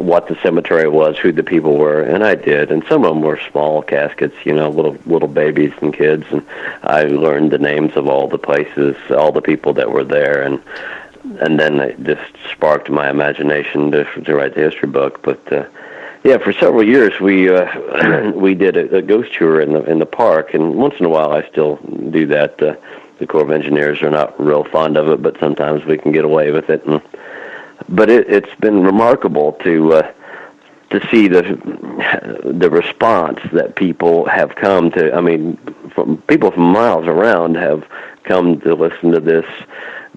S4: what the cemetery was, who the people were, and I did. And some of them were small caskets, little babies and kids. And I learned the names of all the places, all the people that were there, and then it just sparked my imagination to write the history book. But for several years we did a ghost tour in the park, and once in a while I still do that. The Corps of Engineers are not real fond of it, but sometimes we can get away with it. But it's been remarkable to see the response that people have come to. I mean, people from miles around have come to listen to this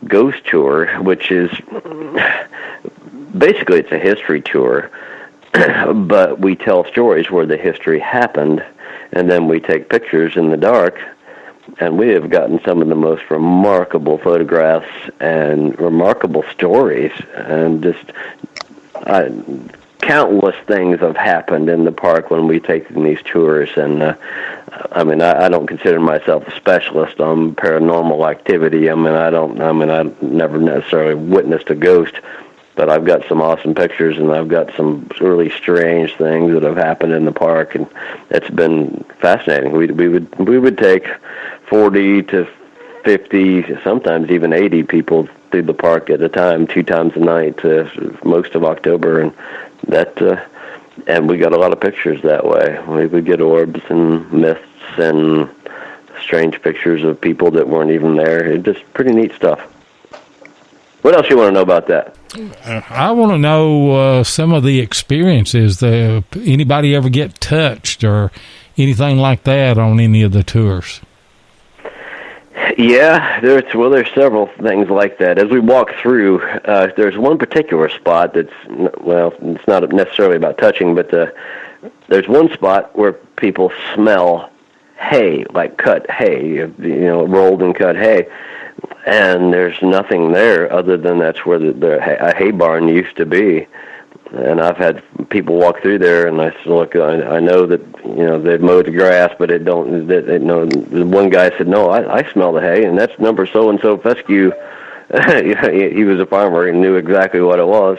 S4: ghost tour, which is basically it's a history tour, but we tell stories where the history happened, and then we take pictures in the dark. And we have gotten some of the most remarkable photographs and remarkable stories, and just countless things have happened in the park when we take these tours. And I don't consider myself a specialist on paranormal activity. I never necessarily witnessed a ghost, but I've got some awesome pictures, and I've got some really strange things that have happened in the park, and it's been fascinating. We would take 40 to 50, sometimes even 80 people through the park at a time, 2 times a night, most of October, and and we got a lot of pictures that way. We would get orbs and myths and strange pictures of people that weren't even there. It's just pretty neat stuff. What else you want to know about that?
S1: I want to know some of the experiences. Anybody ever get touched or anything like that on any of the tours?
S4: Yeah, there's several things like that. As we walk through, there's one particular spot it's not necessarily about touching, but there's one spot where people smell hay, like cut hay, rolled and cut hay. And there's nothing there other than that's where a hay barn used to be. And I've had people walk through there, and I said, look, I know that, they've mowed the grass, but the one guy said, no, I smell the hay, and that's number so-and-so fescue. He was a farmer and knew exactly what it was.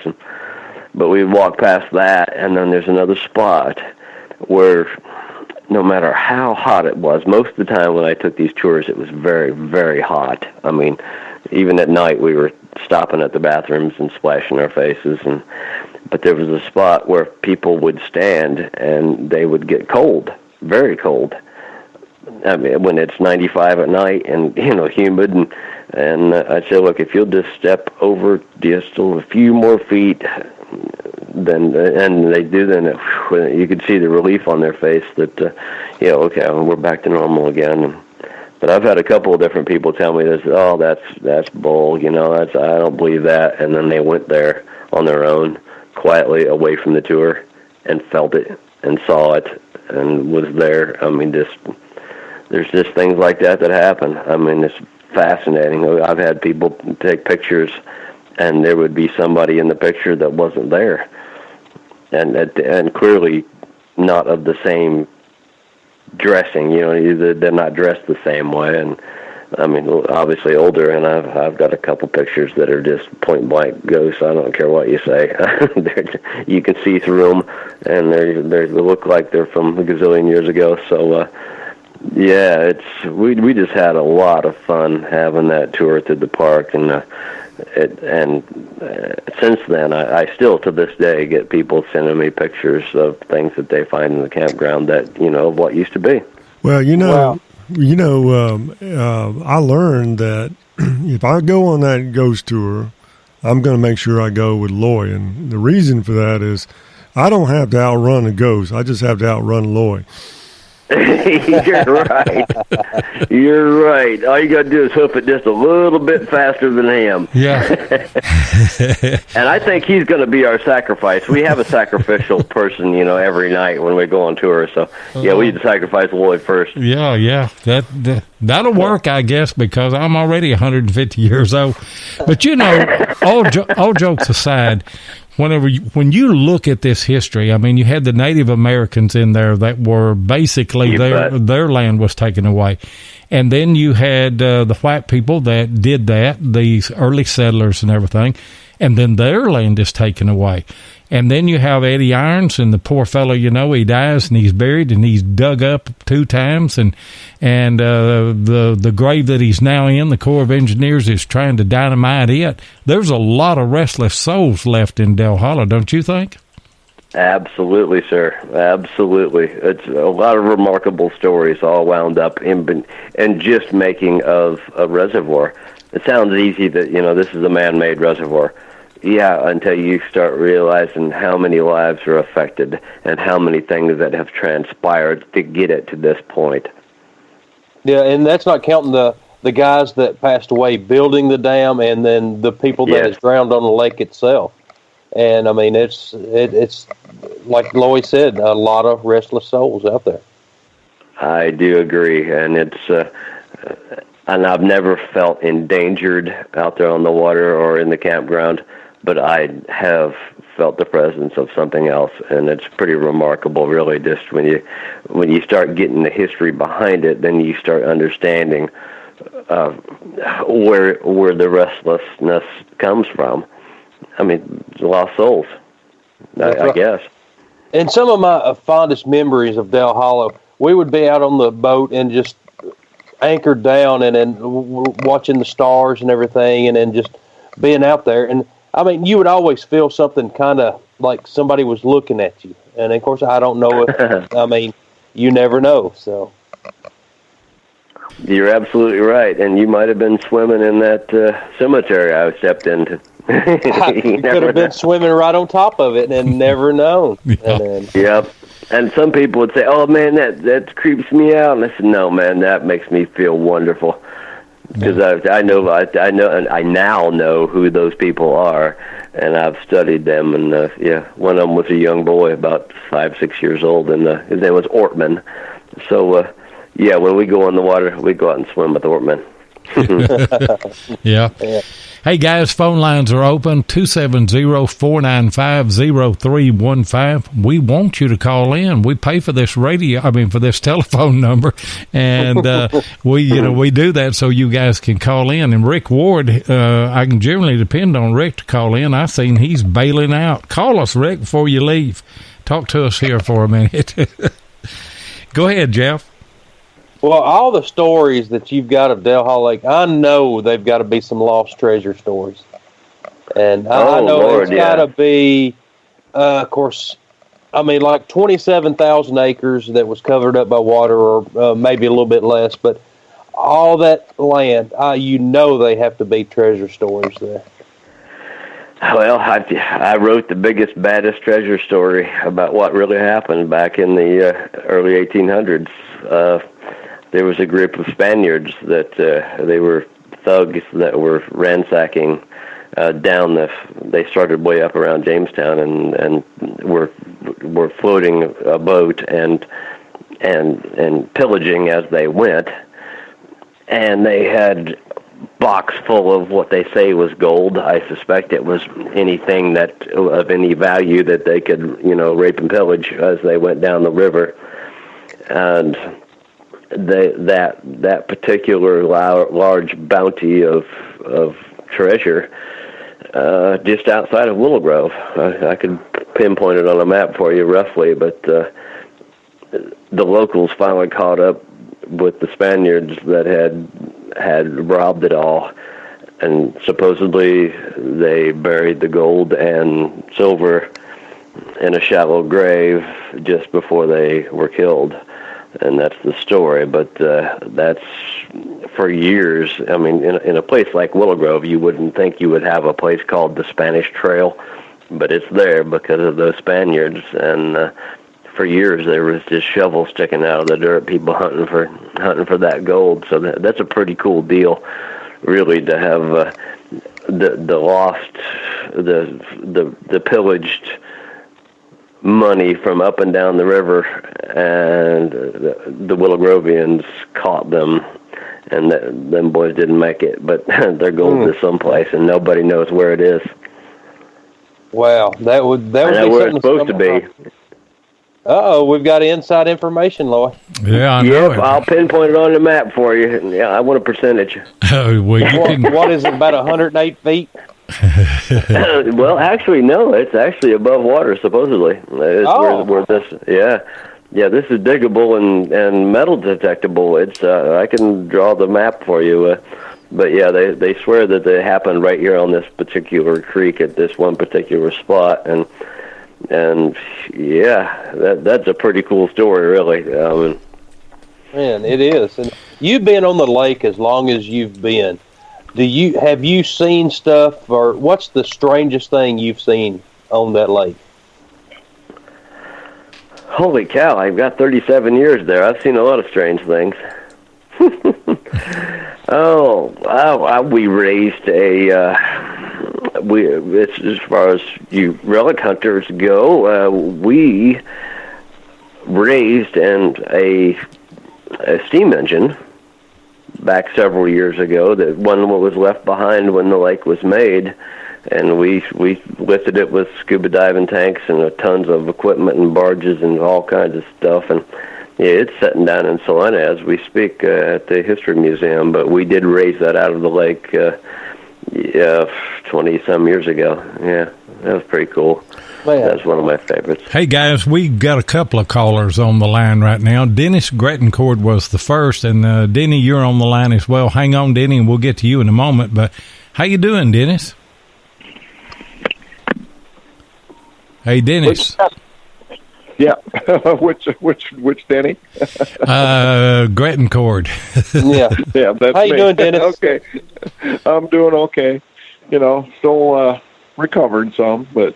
S4: But we walked past that, and then there's another spot where no matter how hot it was, most of the time when I took these tours, it was very, very hot. I mean, even at night we were stopping at the bathrooms and splashing our faces. But there was a spot where people would stand and they would get cold, very cold. I mean, when it's 95 at night and, humid. And I'd say, look, if you'll just step over just a few more feet, and they do, then you could see the relief on their face that, okay, we're back to normal again. But I've had a couple of different people tell me this, oh, that's bull, I don't believe that. And then they went there on their own, quietly away from the tour, and felt it and saw it and was there. I mean, there's just things like that happen. I mean, it's fascinating. I've had people take pictures, and there would be somebody in the picture that wasn't there, and clearly not of the same dressing. They're not dressed the same way. And I mean, obviously older, and I've got a couple pictures that are just point blank ghosts. I don't care what you say. You can see through them, and they look like they're from a gazillion years ago. So. Yeah, we just had a lot of fun having that tour through the park, and since then, I still to this day get people sending me pictures of things that they find in the campground that of what used to be.
S3: Well, I learned that if I go on that ghost tour, I'm going to make sure I go with Loy, and the reason for that is I don't have to outrun a ghost; I just have to outrun Loy.
S4: You're right. You're right. All you got to do is hoof it just a little bit faster than him.
S1: Yeah.
S4: And I think he's going to be our sacrifice. We have a sacrificial person, every night when we go on tour. So, yeah, we need to sacrifice Lloyd first.
S1: Yeah. That'll work, I guess, because I'm already 150 years old. But, all jokes aside, when you look at this history, I mean, you had the Native Americans in there that were basically their land was taken away. And then you had the white people that did that, these early settlers and everything, and then their land is taken away. And then you have Eddie Irons, and the poor fellow, he dies and he's buried and he's dug up 2 times, and the grave that he's now in, the Corps of Engineers is trying to dynamite it. There's a lot of restless souls left in Del Hollow, don't you think?
S4: Absolutely, sir. Absolutely. It's a lot of remarkable stories all wound up in just making of a reservoir. It sounds easy that, this is a man-made reservoir. Yeah, until you start realizing how many lives are affected and how many things that have transpired to get it to this point.
S2: Yeah, and that's not counting the guys that passed away building the dam, and then the people that is drowned on the lake itself. And I mean, it's like Lois said, a lot of restless souls out there.
S4: I do agree, and and I've never felt endangered out there on the water or in the campground, but I have felt the presence of something else, and it's pretty remarkable, really. Just when you start getting the history behind it, then you start understanding where the restlessness comes from. I mean, lost souls, I guess.
S2: And some of my fondest memories of Del Hollow, we would be out on the boat and just anchored down and then watching the stars and everything, and then just being out there. And I mean, you would always feel something kind of like somebody was looking at you. And of course, I don't know if, I mean, you never know. So
S4: you're absolutely right. And you might have been swimming in that cemetery I stepped into.
S2: You could have been swimming right on top of it and never known.
S4: Yep. And some people would say, "Oh man, that creeps me out." And I said, "No, man, that makes me feel wonderful." Because I now know who those people are, and I've studied them. And one of them was a young boy, about 5-6 years old, and his name was Ortman. So yeah, when we go in the water, we go out and swim with oarmen.
S1: Yeah. Hey, guys, phone lines are open, 270-495-0315. We want you to call in. We pay for this for this telephone number, and we do that so you guys can call in. And Rick Ward, I can generally depend on Rick to call in. I've seen he's bailing out. Call us, Rick, before you leave. Talk to us here for a minute. Go ahead, Jeff.
S2: Well, all the stories that you've got of Delhaw Lake, I know they've got to be some lost treasure stories. And I know Lord, it's got to be, of course, I mean, like 27,000 acres that was covered up by water, or maybe a little bit less. But all that land, they have to be treasure stories there.
S4: Well, I wrote the biggest, baddest treasure story about what really happened back in the early 1800s. There was a group of Spaniards that they were thugs that were ransacking they started way up around Jamestown and were floating a boat and pillaging as they went. And they had box full of what they say was gold. I suspect it was anything that of any value that they could, rape and pillage as they went down the river. And that particular large bounty of treasure just outside of Willow Grove. I could pinpoint it on a map for you roughly, but the locals finally caught up with the Spaniards that had robbed it all, and supposedly they buried the gold and silver in a shallow grave just before they were killed. And that's the story, but that's for years. I mean, in a place like Willow Grove, you wouldn't think you would have a place called the Spanish Trail, but it's there because of those Spaniards. And for years, there was just shovels sticking out of the dirt, people hunting for that gold. So that's a pretty cool deal, really, to have the lost, the pillaged money from up and down the river, and the Willow Grovians caught them, and them boys didn't make it, but their gold is someplace, and nobody knows where it is.
S2: Wow, that would be
S4: where it's supposed to be.
S2: We've got inside information, Lloyd.
S1: Yeah, I know.
S4: Yep, I'll pinpoint it on the map for you. Yeah, I want a percentage.
S2: What is it, about 108 feet?
S4: Well, actually, no. It's actually above water, supposedly. Where this, this is diggable and metal detectable. It's I can draw the map for you. But yeah, they swear that it happened right here on this particular creek at this one particular spot, and yeah, that's a pretty cool story, really.
S2: Man, it is. And you've been on the lake as long as you've been. Have you seen stuff, or what's the strangest thing you've seen on that lake?
S4: Holy cow, I've got 37 years there. I've seen a lot of strange things. We raised it's as far as you relic hunters go, we raised a steam engine back several years ago, that one was left behind when the lake was made, and we lifted it with scuba diving tanks and tons of equipment and barges and all kinds of stuff, and it's sitting down in Salina as we speak at the History Museum, but we did raise that out of the lake 20-some years ago. Yeah, that was pretty cool. That's one of my favorites.
S1: Hey, guys, we got a couple of callers on the line right now. Dennis Grettencourt was the first, and Denny, you're on the line as well. Hang on, Denny, and we'll get to you in a moment. But how you doing, Dennis? Hey, Dennis.
S7: Yeah, which Denny?
S1: Grettencourt.
S2: Yeah,
S7: that's
S2: how you
S7: me.
S2: doing, Dennis?
S7: Okay, I'm doing okay. Still recovering some, but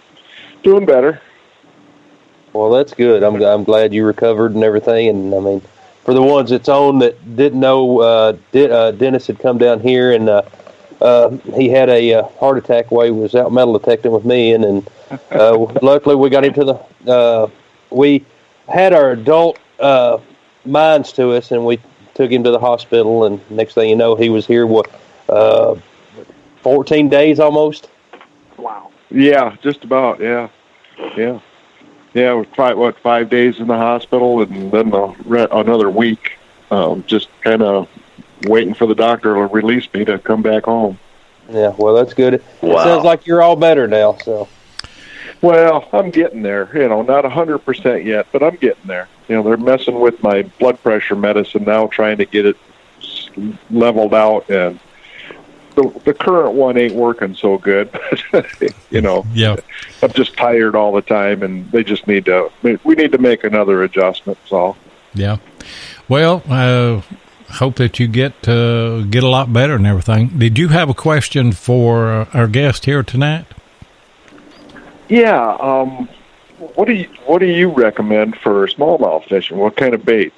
S7: doing better.
S2: Well, that's good. I'm glad you recovered and everything. And I mean, for the ones that's on that didn't know, Dennis had come down here and he had a heart attack while he was out metal detecting with me, and luckily we got him to the. We had our adult mines to us, and we took him to the hospital, and next thing you know, he was here, 14 days almost?
S7: Wow. Yeah, just about, yeah. Yeah. Yeah, it was 5 days in the hospital, and then another week, just kind of waiting for the doctor to release me to come back home.
S2: Yeah, well, that's good.
S4: Wow.
S2: It sounds like you're all better now, so.
S7: Well, I'm getting there. Not 100% yet, but I'm getting there. They're messing with my blood pressure medicine now, trying to get it leveled out, and the current one ain't working so good.
S1: Yeah.
S7: I'm just tired all the time, and they just we need to make another adjustment, so.
S1: Yeah. Well, hope that you get a lot better and everything. Did you have a question for our guest here tonight?
S7: Yeah. What do you recommend for smallmouth fishing? What kind of bait?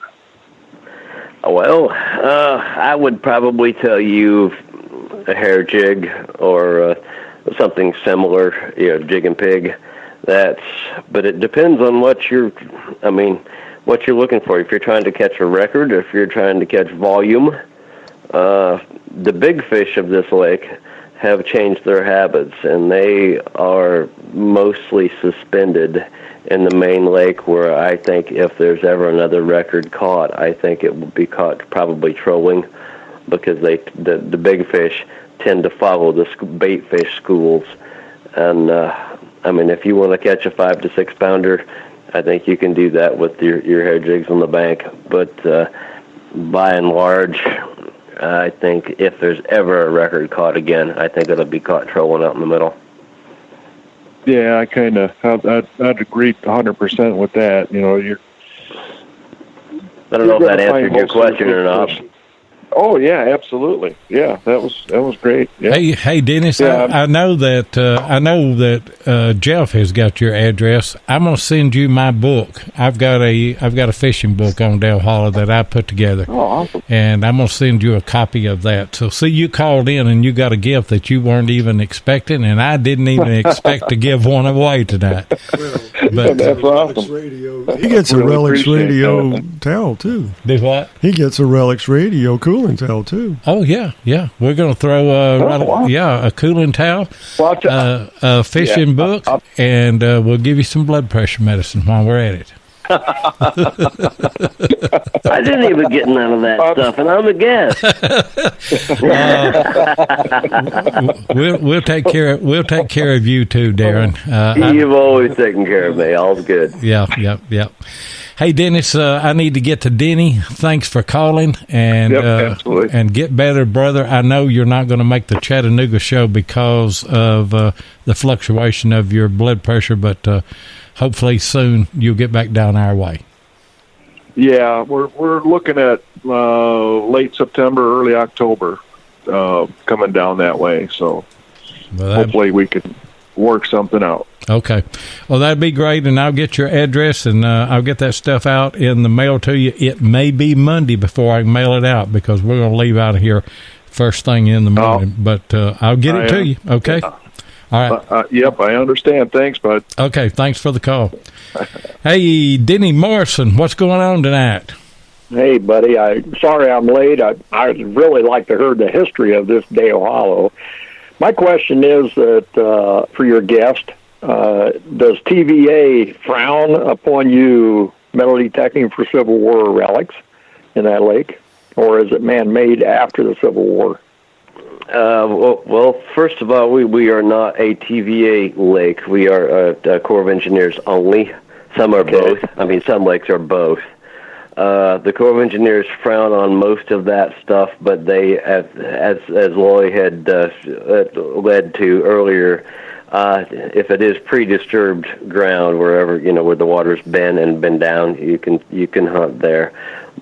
S4: Well, I would probably tell you a hair jig or something similar, jig and pig. But it depends on what you're looking for. If you're trying to catch a record, or if you're trying to catch volume, the big fish of this lake have changed their habits, and they are mostly suspended in the main lake, where I think if there's ever another record caught, I think it will be caught probably trolling, because the big fish tend to follow the bait fish schools. And if you want to catch a 5 to 6 pounder, I think you can do that with your hair jigs on the bank. But by and large, I think if there's ever a record caught again, I think it'll be caught trolling out in the middle.
S7: Yeah, I'd agree 100% with that.
S4: I don't know if that answered your question or not.
S7: Oh yeah, absolutely. Yeah, that was great. Yeah.
S1: Hey, Dennis. Yeah. I know that Jeff has got your address. I'm gonna send you my book. I've got a fishing book on Del Hollow that I put together.
S7: Oh, awesome!
S1: And I'm gonna send you a copy of that. So, see, you called in and you got a gift that you weren't even expecting, and I didn't even expect to give one away tonight.
S7: But that's awesome.
S3: He gets a Relics Radio towel too.
S1: Do what?
S3: He gets a Relics Radio cooling towel too.
S1: Oh yeah. We're gonna throw a cooling towel, a fishing book, and we'll give you some blood pressure medicine while we're at it.
S4: I didn't even get none of that stuff, and I'm a guest.
S1: We'll take care of you too, Darren.
S4: You've always taken care of me. All's good.
S1: Yeah. Hey, Dennis, I need to get to Denny. Thanks for calling, and and get better, brother. I know you're not going to make the Chattanooga show because of the fluctuation of your blood pressure, but hopefully soon you'll get back down our way.
S7: Yeah, we're looking at late September, early October, coming down that way. So hopefully we can work something out.
S1: Okay. Well, that'd be great, and I'll get your address, and I'll get that stuff out in the mail to you. It may be Monday before I can mail it out, because we're going to leave out of here first thing in the morning. But I'll get it to you, okay?
S7: Yeah.
S1: All right.
S7: Yep, I understand. Thanks, bud.
S1: Okay, thanks for the call. Hey, Denny Morrison, what's going on tonight?
S8: Hey, buddy. Sorry I'm late. I'd really like to hear the history of this Dale Hollow. My question is that for your guest, does TVA frown upon you metal detecting for Civil War relics in that lake, or is it man-made after the Civil War?
S4: Well, first of all, we are not a TVA lake. We are Corps of Engineers only. Some are both. I mean, some lakes are both. The Corps of Engineers frown on most of that stuff, but they, as Loy had led to earlier, if it is pre-disturbed ground, wherever where the water's been down, you can hunt there.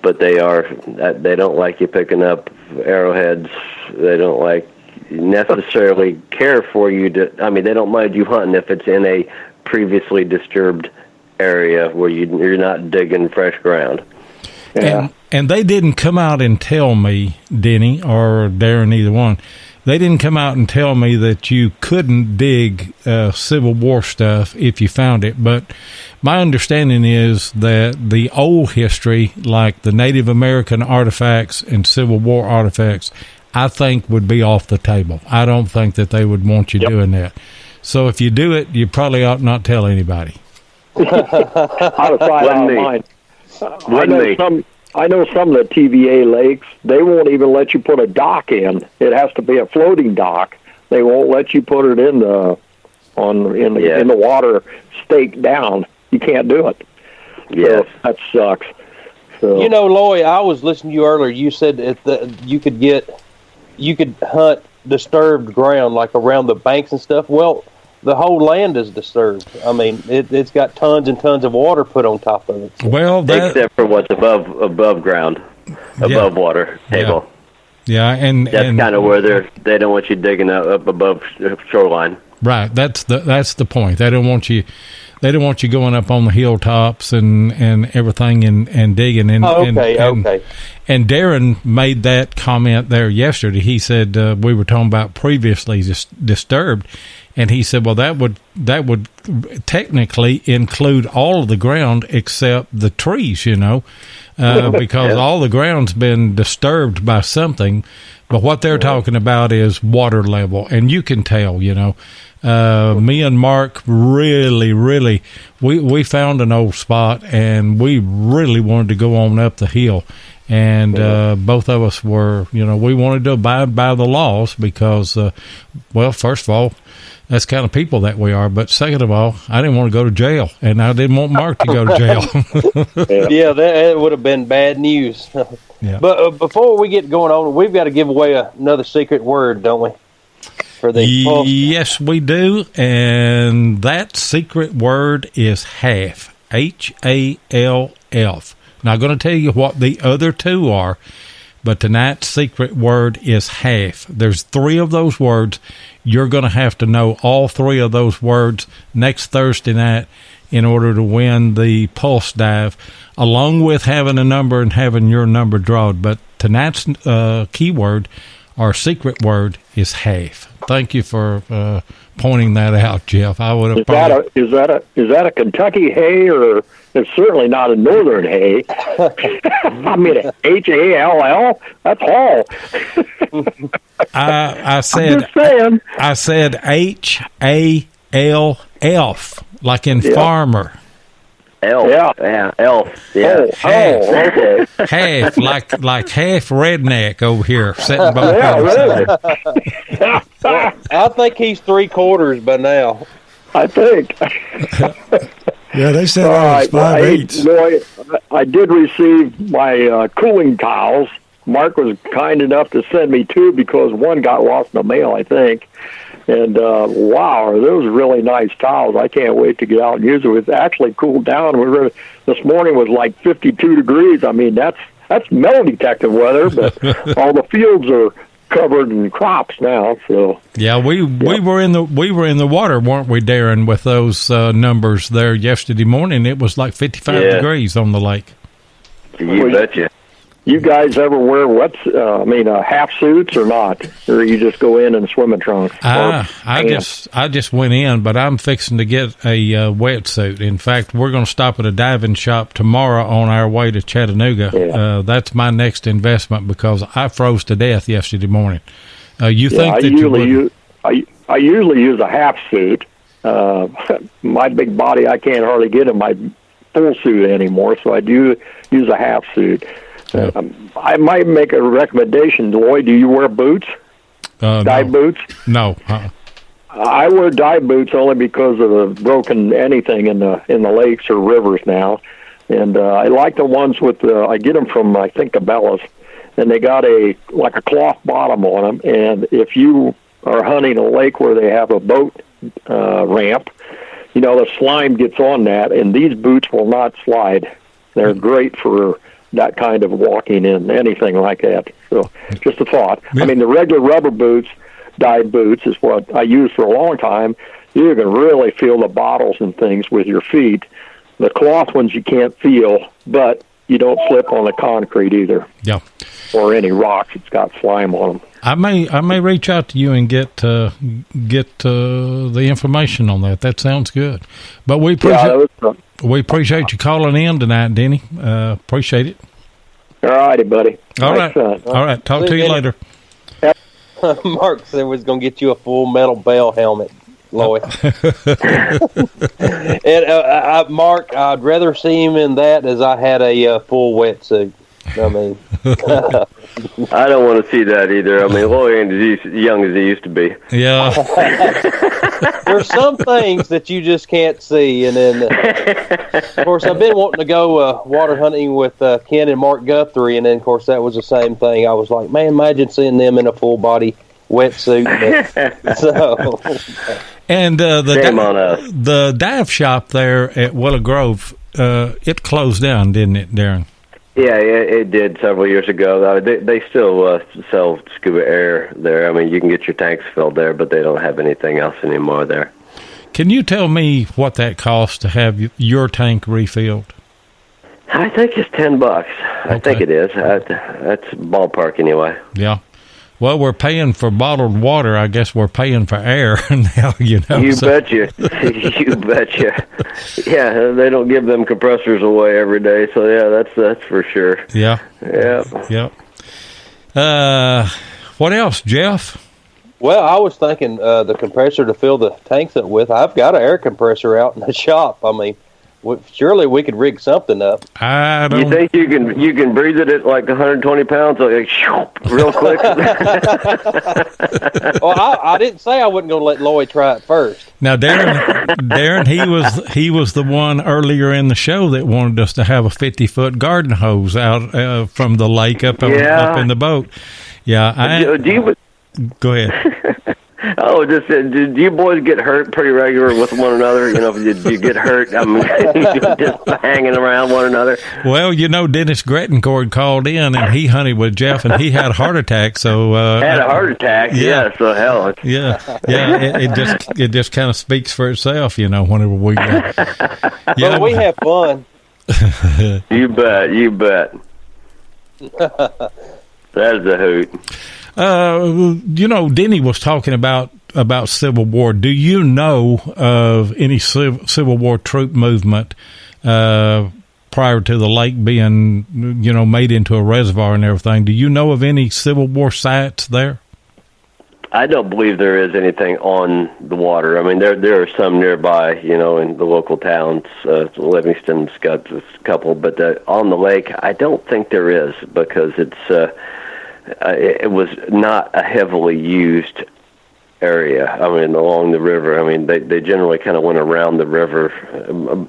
S4: But they don't like you picking up arrowheads. They don't necessarily care for you to. I mean, they don't mind you hunting if it's in a previously disturbed area where you're not digging fresh ground.
S1: Yeah. And they didn't come out and tell me, Denny or Darren, either one, they didn't come out and tell me that you couldn't dig Civil War stuff if you found it. But my understanding is that the old history, like the Native American artifacts and Civil War artifacts, I think would be off the table. I don't think that they would want you doing that. So if you do it, you probably ought not tell anybody.
S8: Out of sight, out of mind. I know some of the TVA lakes, they won't even let you put a dock in. It has to be a floating dock. They won't let you put it in the water staked down. You can't do it.
S4: Yes.
S8: So that sucks. So.
S2: You know, Loy, I was listening to you earlier. You said you could hunt disturbed ground, like around the banks and stuff. Well, the whole land is disturbed. I mean, it's got tons and tons of water put on top of it. So.
S1: Well,
S4: except for what's above ground, above water table.
S1: Yeah, and
S4: that's kind of where they don't want you digging up above shoreline.
S1: Right. That's the point. They don't want you going up on the hilltops and everything and digging. And And Darren made that comment there yesterday. He said we were talking about previously disturbed, and he said, well, that would technically include all of the ground except the trees, because all the ground's been disturbed by something. But what they're talking about is water level, and you can tell, me and Mark really, we found an old spot, and we really wanted to go on up the hill. And both of us were, we wanted to abide by the laws because, first of all, that's the kind of people that we are. But second of all, I didn't want to go to jail, and I didn't want Mark to go to jail.
S2: Yeah, that would have been bad news.
S1: Yeah.
S2: But before we get going on, we've got to give away another secret word, don't we? For the
S1: yes, we do. And that secret word is half. HALF. Not going to tell you what the other two are, but tonight's secret word is half. There's 3 of those words. You're going to have to know all 3 of those words next Thursday night in order to win the Pulse Dive, along with having a number and having your number drawn. But tonight's keyword, our secret word, is half. Thank you for pointing that out, Jeff. I would have.
S8: Is that a Kentucky hay, or it's certainly not a northern hay? I mean, HALL. That's Hall.
S1: I said. I said HALF, like in farmer.
S4: Elf. Yeah, elf. Yeah.
S8: Okay.
S1: Half, like half redneck over here, sitting both
S8: really?
S2: I think he's 3/4 by now.
S8: I think.
S3: Yeah, they said I was 5'8".
S8: I did receive my cooling towels. Mark was kind enough to send me 2 because one got lost in the mail, I think. And, wow, are those really nice towels. I can't wait to get out and use it. It's actually cooled down. This morning was like 52 degrees. I mean, that's metal detector weather, but all the fields are covered in crops now. So
S1: yeah, we were in the water, weren't we, Darren, with those numbers there yesterday morning. It was like 55 degrees on the lake.
S4: You betcha.
S8: You guys ever wear half suits or not? Or you just go in and swim in trunks?
S1: I just went in, but I'm fixing to get a wetsuit. In fact, we're going to stop at a diving shop tomorrow on our way to Chattanooga. Yeah. That's my next investment because I froze to death yesterday morning. I usually use a half suit. My big body, I can't hardly get in my full suit anymore, so I do use a half suit. I might make a recommendation, Lloyd. Do you wear boots? Dive boots? No.
S8: I wear dive boots only because of the broken anything in the lakes or rivers now, and I like the ones with I get them from I think Cabela's, and they got a cloth bottom on them. And if you are hunting a lake where they have a boat ramp, the slime gets on that, and these boots will not slide. They're great for that kind of walking in anything like that. So just a thought. Yeah. I mean, the regular rubber boots, dive boots, is what I used for a long time. You can really feel the bottles and things with your feet. The cloth ones you can't feel, but you don't slip on the concrete either.
S1: Yeah.
S8: Or any rocks. It's got slime on them.
S1: I may reach out to you and get the information on that. That sounds good. But we appreciate you calling in tonight, Denny. Appreciate it.
S8: All righty, buddy.
S1: All right. Talk to you later.
S2: Mark said we was going to get you a full metal bell helmet, Lloyd. And Mark, I'd rather see him in that as I had a full wetsuit. I mean,
S4: I don't want to see that either. I mean, Lloyd ain't as young as he used to be.
S1: Yeah.
S2: There's some things that you just can't see, and then, of course, I've been wanting to go water hunting with Ken and Mark Guthrie, and then, of course, that was the same thing. I was like, man, imagine seeing them in a full body wetsuit.
S1: And the dive shop there at Willow Grove, it closed down, didn't it, Darren?
S4: Yeah, it did several years ago. They still sell scuba air there. I mean, you can get your tanks filled there, but they don't have anything else anymore there.
S1: Can you tell me what that costs to have your tank refilled?
S4: I think it's $10. I think it is. That's ballpark anyway.
S1: Yeah. Well, we're paying for bottled water. I guess we're paying for air now,
S4: You betcha. You betcha. Yeah, they don't give them compressors away every day, so yeah, that's for sure.
S1: Yeah.
S4: Yeah.
S1: What else, Jeff?
S2: Well, I was thinking the compressor to fill the tanks up with. I've got an air compressor out in the shop. I mean, surely we could rig something up.
S1: I don't.
S4: You think you can breathe it at like 120 pounds, like real quick?
S2: Well, I didn't say I wasn't going to let Lloyd try it first.
S1: Now, Darren, he was the one earlier in the show that wanted us to have a 50-foot garden hose out from the lake up in the boat. Yeah, go ahead.
S4: Oh, do you boys get hurt pretty regular with one another? You know, do you get hurt? I mean, just hanging around one another.
S1: Well, Dennis Grettencord called in, and he hunted with Jeff, and he had a heart attack. So
S4: had a heart attack. Yeah. So hell.
S1: It just kind of speaks for itself, whenever we.
S2: Well, we have fun.
S4: You bet. That is a hoot.
S1: Denny was talking about Civil War. Do you know of any Civil War troop movement prior to the lake being, made into a reservoir and everything? Do you know of any Civil War sites there?
S4: I don't believe there is anything on the water. I mean, there are some nearby, in the local towns. Livingston's got a couple, but on the lake, I don't think there is because it was not a heavily used area. I mean, along the river. I mean, they generally kind of went around the river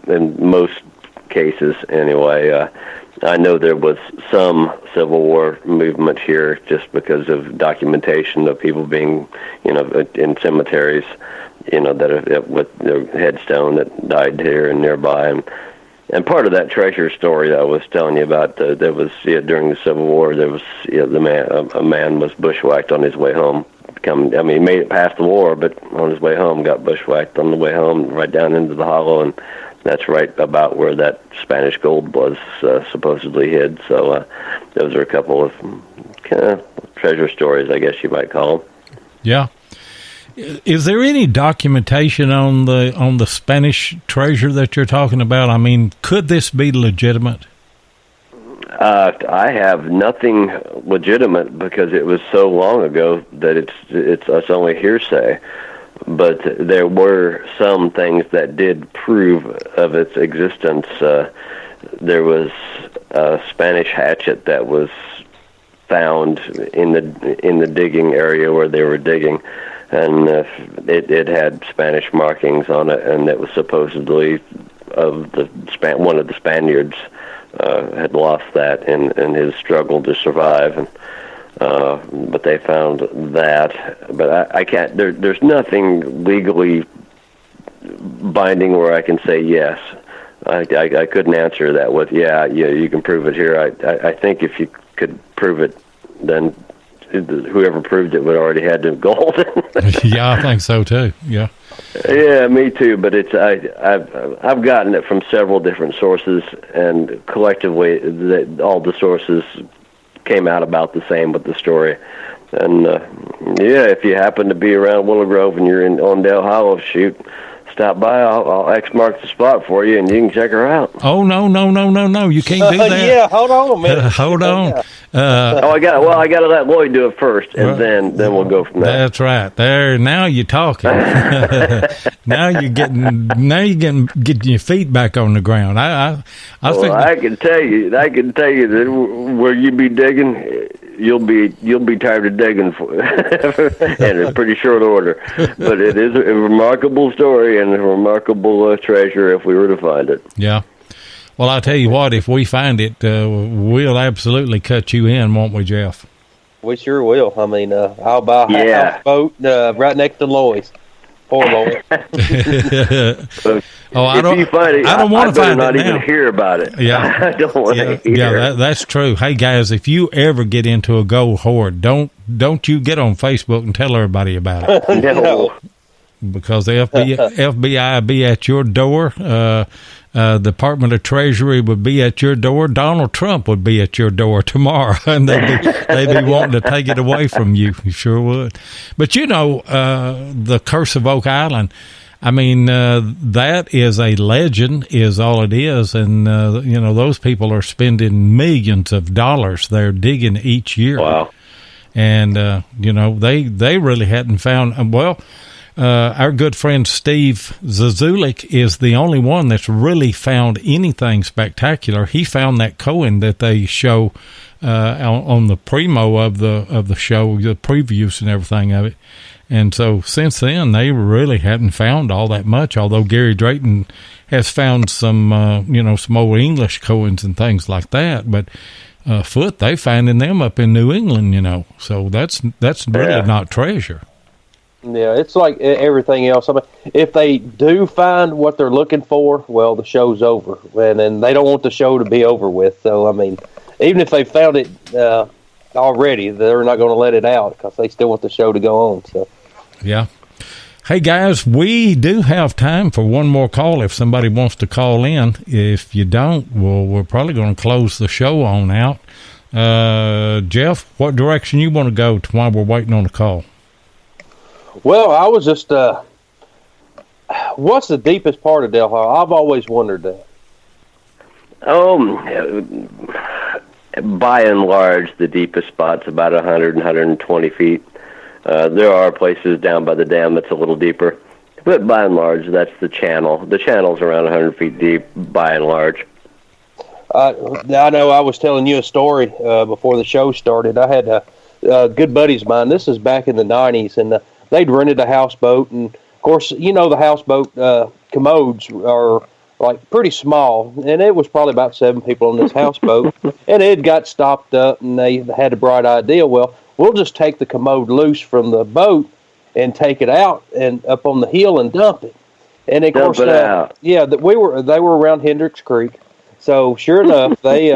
S4: in most cases anyway. I know there was some Civil War movement here just because of documentation of people being, in cemeteries, that with their headstone that died here and nearby. And part of that treasure story that I was telling you about, there was during the Civil War, there was a man was bushwhacked on his way home. He made it past the war, but on his way home, got bushwhacked on the way home, right down into the hollow, and that's right about where that Spanish gold was supposedly hid. So those are a couple of kind of treasure stories, I guess you might call them. Yeah.
S1: Is there any documentation on the Spanish treasure that you're talking about? I mean, could this be legitimate?
S4: I have nothing legitimate because it was so long ago that it's only hearsay. But there were some things that did prove of its existence. There was a Spanish hatchet that was found in the digging area where they were digging. And it had Spanish markings on it, and it was supposedly one of the Spaniards had lost that in his struggle to survive. But they found that. But I can't. There's nothing legally binding where I can say yes. I couldn't answer that with you can prove it here. I think if you could prove it, then whoever proved it would already had the gold.
S1: Yeah, I think so too. Yeah.
S4: Yeah, me too. But I've gotten it from several different sources, and collectively, all the sources came out about the same with the story. And yeah, if you happen to be around Willow Grove and you're on Dale Hollow, shoot, stop by. I'll X mark the spot for you, and you can check her out.
S1: Oh no! You can't do that.
S2: Yeah, hold on a minute.
S1: Hold on.
S4: I got to let Lloyd do it first, and then we'll go from there.
S1: That's right. There, now you're talking. now you're getting your feet back on the ground. I think
S4: I can tell you that where you be digging, you'll be tired of digging for and in pretty short order. But it is a remarkable story and a remarkable treasure if we were to find it.
S1: Yeah. Well, I'll tell you what, if we find it, we'll absolutely cut you in, won't we, Jeff?
S2: We sure will. I mean, I'll buy a houseboat right next to Lloyd's. Poor Lloyd.
S1: I don't want to find it now.
S4: Even hear about it.
S1: Yeah.
S4: I don't want to hear.
S1: Yeah, that's true. Hey, guys, if you ever get into a gold hoard, don't you get on Facebook and tell everybody about it.
S4: No.
S1: Because the FBI be at your door. Department of Treasury would be at your door. Donald Trump would be at your door tomorrow, and they'd be wanting to take it away from you. You sure would. But the Curse of Oak Island, I mean, that is a legend, is all it is, and those people are spending millions of dollars there digging each year.
S4: Wow.
S1: And they really hadn't found our good friend Steve Zazulik is the only one that's really found anything spectacular. He found that Cohen that they show on the primo of the show, the previews and everything of it. And so since then, they really hadn't found all that much, although Gary Drayton has found some old English Cohens and things like that. But Foote, they finding them up in New England, so that's really not treasure.
S2: Yeah, it's like everything else. I mean, if they do find what they're looking for, well, the show's over, and then they don't want the show to be over with. So, I mean, even if they found it already, they're not going to let it out because they still want the show to go on. So,
S1: yeah. Hey, guys, we do have time for one more call if somebody wants to call in. If you don't, well, we're probably going to close the show on out. Jeff, what direction you want to go to while we're waiting on the call?
S2: Well, I was just, what's the deepest part of Del Hollow? I've always wondered that.
S4: By and large, the deepest spot's about 100, 120 feet. There are places down by the dam that's a little deeper. But by and large, that's the channel. The channel's around 100 feet deep, by and large.
S2: I know I was telling you a story before the show started. I had good buddies of mine. This is back in the 90s, and they'd rented a houseboat, and of course, the houseboat commodes are like pretty small, and it was probably about 7 people on this houseboat, and it got stopped up, and they had a bright idea. Well, we'll just take the commode loose from the boat and take it out and up on the hill and dump it. And of course, they were around Hendricks Creek, so sure enough, they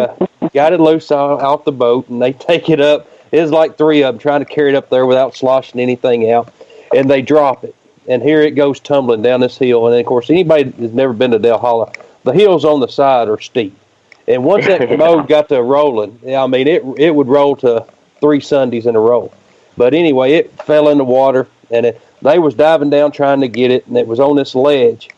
S2: got it loose off the boat, and they take it up. It was like 3 of them trying to carry it up there without sloshing anything out, and they drop it. And here it goes tumbling down this hill. And, of course, anybody that's never been to Del Hollow, the hills on the side are steep. And once that commode got to rolling, I mean, it would roll to 3 Sundays in a row. But anyway, it fell in the water, and they was diving down trying to get it, and it was on this ledge.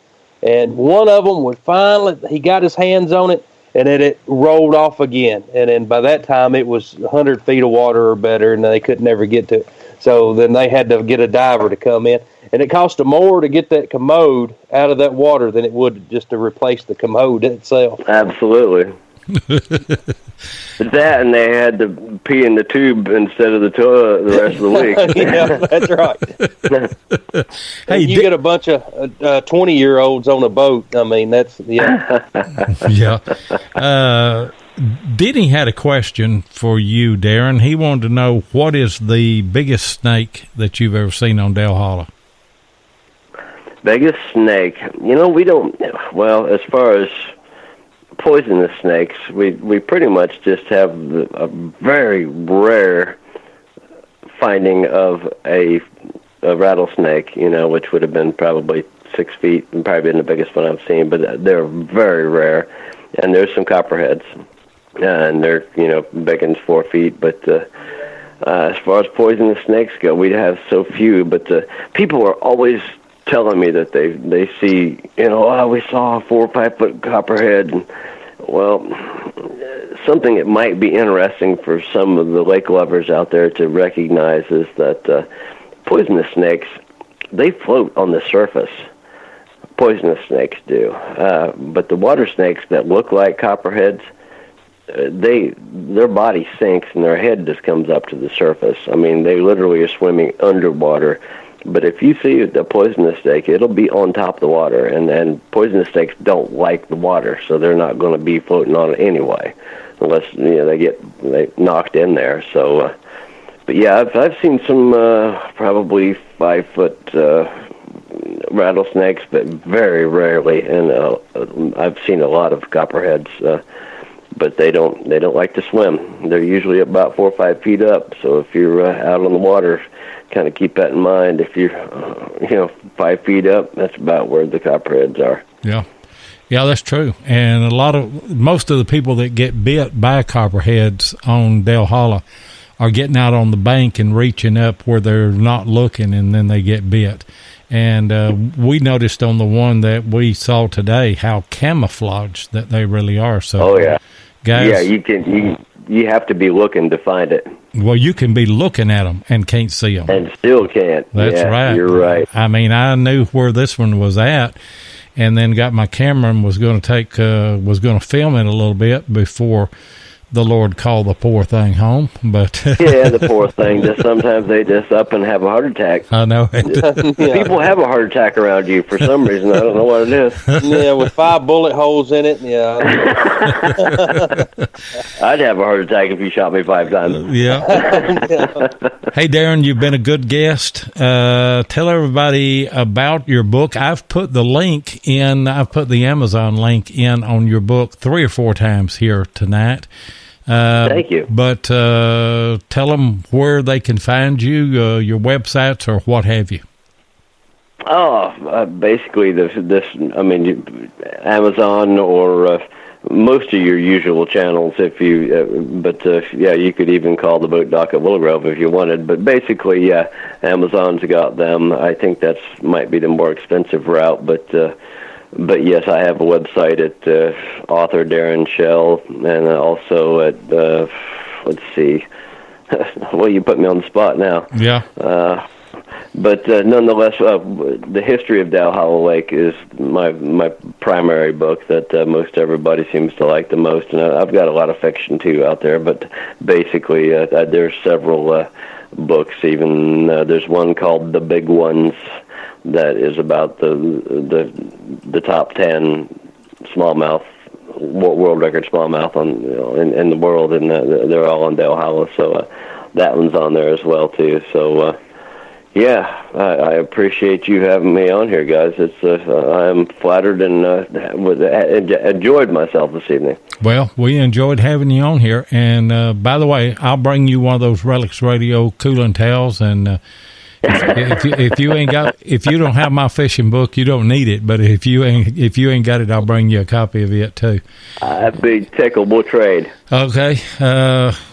S2: And one of them was finally, he got his hands on it, and then it rolled off again. And then by that time, it was 100 feet of water or better, and they could never get to it. So then they had to get a diver to come in. And it cost them more to get that commode out of that water than it would just to replace the commode itself.
S4: Absolutely. That, and they had to pee in the tube instead of the toilet the rest of the week.
S2: Yeah, that's right. Hey, you get a bunch of 20-year-olds on a boat. I mean, that's, yeah.
S1: Yeah. Denny had a question for you, Darren. He wanted to know, what is the biggest snake that you've ever seen on Del Hollow?
S4: Biggest snake? We don't, well, as far as poisonous snakes, we pretty much just have a very rare finding of a rattlesnake, which would have been probably 6 feet and probably been the biggest one I've seen, but they're very rare. And there's some copperheads, and they're, big as 4 feet, but as far as poisonous snakes go, we have so few, but people are always telling me that they see, we saw a 4 or 5 foot copperhead. And, well, something that might be interesting for some of the lake lovers out there to recognize is that poisonous snakes, they float on the surface. Poisonous snakes do. But the water snakes that look like copperheads, their body sinks and their head just comes up to the surface. I mean, they literally are swimming underwater. But if you see a poisonous snake, it'll be on top of the water, and poisonous snakes don't like the water, so they're not going to be floating on it anyway, unless they get knocked in there. So, but yeah, I've seen some probably 5 foot rattlesnakes, but very rarely, and I've seen a lot of copperheads. But they don't like to swim. They're usually about 4 or 5 feet up. So if you're out on the water, kind of keep that in mind. If you're 5 feet up, that's about where the copperheads are.
S1: Yeah, that's true. And most of the people that get bit by copperheads on Del Hollow are getting out on the bank and reaching up where they're not looking, and then they get bit. And we noticed on the one that we saw today how camouflaged that they really are. So, guys,
S4: you have to be looking to find it.
S1: Well, you can be looking at them and can't see them,
S4: and still can't.
S1: That's right.
S4: You're right.
S1: I mean, I knew where this one was at, and then got my camera and was going to film it a little bit before the Lord called the poor thing home. But
S4: yeah, the poor thing. Sometimes they just up and have a heart attack.
S1: I know.
S4: People have a heart attack around you for some reason. I don't know what it is.
S2: Yeah, with 5 bullet holes in it. Yeah.
S4: I'd have a heart attack if you shot me 5 times.
S1: Yeah. Hey, Darren, you've been a good guest. Tell everybody about your book. I've put the link in. I've put the Amazon link in on your book 3 or 4 times here tonight.
S4: Thank you.
S1: But tell them where they can find you, your websites, or what have you.
S4: Oh, basically Amazon or most of your usual channels. If you, you could even call the boat dock at Willow Grove if you wanted. But basically, yeah, Amazon's got them. I think that's might be the more expensive route, But yes, I have a website at author Darren Shell, and also at let's see. Well, you put me on the spot now.
S1: Yeah.
S4: But nonetheless, the history of Dow Hollow Lake is my primary book that most everybody seems to like the most, and I've got a lot of fiction too out there. But basically, there's several books. Even there's one called The Big Ones, that is about the top 10 smallmouth world record smallmouth in the world, and they're all on Del Hollow. So that one's on there as well too. So I appreciate you having me on here, guys. I'm flattered and enjoyed myself this evening.
S1: Well, we enjoyed having you on here, and by the way, I'll bring you one of those RELICS Radio cooling towels, and if you don't have my fishing book, you don't need it. But if you ain't got it, I'll bring you a copy of it too.
S4: I'd be tickled. We'll trade.
S1: Okay,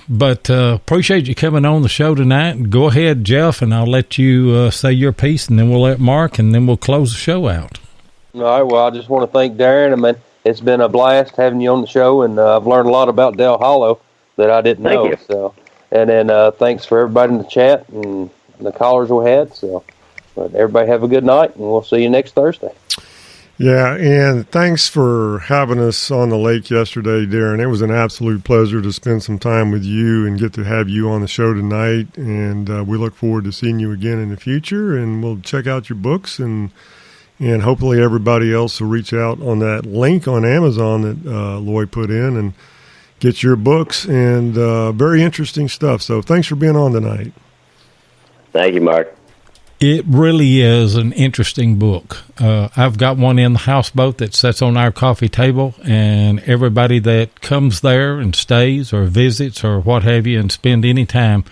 S1: but appreciate you coming on the show tonight. Go ahead, Jeff, and I'll let you say your piece, and then we'll let Mark, and then we'll close the show out.
S2: All right. Well, I just want to thank Darren. I mean, it's been a blast having you on the show, and I've learned a lot about Del Hollow that I didn't know.
S4: Thank you.
S2: So, and then thanks for everybody in the chat and the callers we had. So, but everybody have a good night, and we'll see you next Thursday.
S3: Yeah, and thanks for having us on the lake yesterday, Darren. It was an absolute pleasure to spend some time with you and get to have you on the show tonight. And we look forward to seeing you again in the future. And we'll check out your books, and hopefully everybody else will reach out on that link on Amazon that Lloyd put in and get your books. And very interesting stuff. So thanks for being on tonight.
S4: Thank you, Mark.
S1: It really is an interesting book. I've got one in the houseboat that sits on our coffee table, and everybody that comes there and stays or visits or what have you and spend any time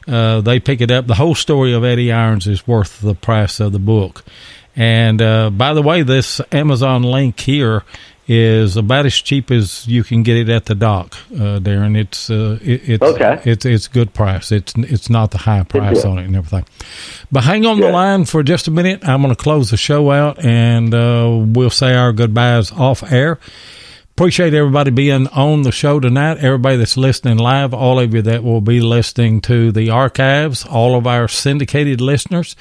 S1: they pick it up. The whole story of Eddie Irons is worth the price of the book. And by the way, this Amazon link here is about as cheap as you can get it at the dock, Darren. It's
S8: okay.
S1: It's good price. It's not the high price on it and everything. But hang on the line for just a minute. I'm going to close the show out, and we'll say our goodbyes off air. Appreciate everybody being on the show tonight. Everybody that's listening live, all of you that will be listening to the archives, all of our syndicated listeners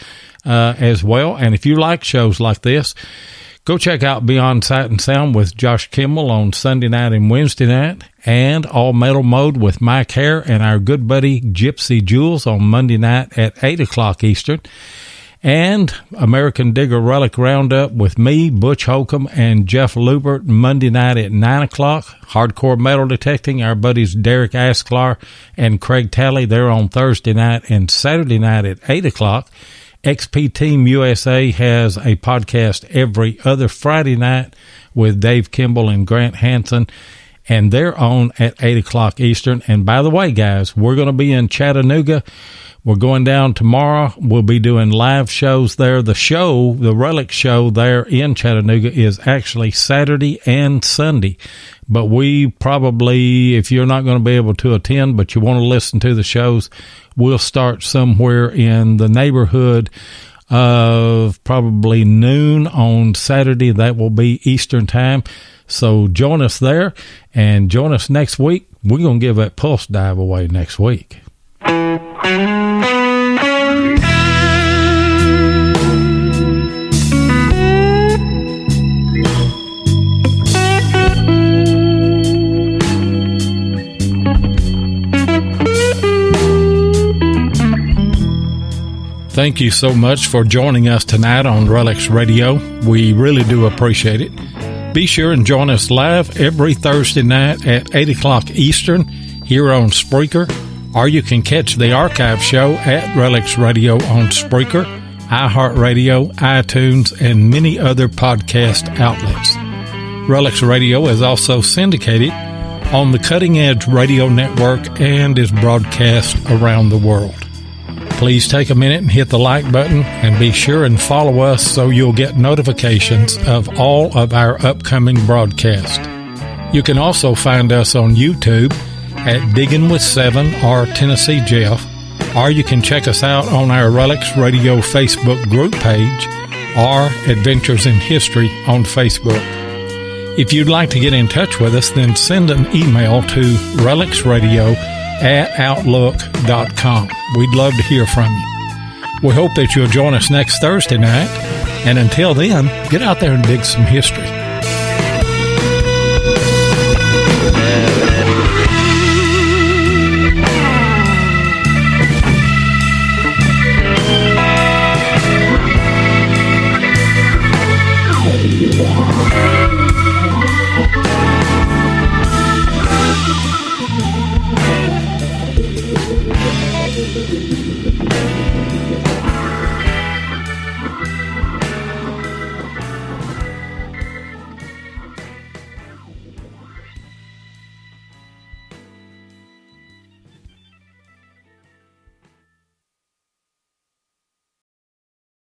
S1: as well. And if you like shows like this, go check out Beyond Sight and Sound with Josh Kimball on Sunday night and Wednesday night, and All Metal Mode with Mike Hare and our good buddy Gypsy Jules on Monday night at 8 o'clock Eastern, and American Digger Relic Roundup with me, Butch Holcomb, and Jeff Lubert Monday night at 9 o'clock. Hardcore Metal Detecting, our buddies Derek Asklar and Craig Talley, they're on Thursday night and Saturday night at 8 o'clock. XP Team USA has a podcast every other Friday night with Dave Kimball and Grant Hansen, and they're on at 8 o'clock Eastern. And by the way, guys, we're going to be in Chattanooga. We're going down tomorrow. We'll be doing live shows there. The show, the Relic show there in Chattanooga, is actually Saturday and Sunday. But we probably, if you're not going to be able to attend, but you want to listen to the shows, we'll start somewhere in the neighborhood of probably noon on Saturday. That will be Eastern time. So join us there and join us next week. We're going to give that Pulse Dive away next week. Thank you so much for joining us tonight on RELICS Radio. We really do appreciate it. Be sure and join us live every Thursday night at 8 o'clock Eastern here on Spreaker, or you can catch the archive show at RELICS Radio on Spreaker, iHeartRadio, iTunes, and many other podcast outlets. RELICS Radio is also syndicated on the Cutting Edge Radio Network and is broadcast around the world. Please take a minute and hit the like button, and be sure and follow us so you'll get notifications of all of our upcoming broadcasts. You can also find us on YouTube at Diggin' with 7 or Tennessee Jeff, or you can check us out on our RELICS Radio Facebook group page or Adventures in History on Facebook. If you'd like to get in touch with us, then send an email to relicsradio@outlook.com. We'd love to hear from you. We hope that you'll join us next Thursday night, and until then, get out there and dig some history.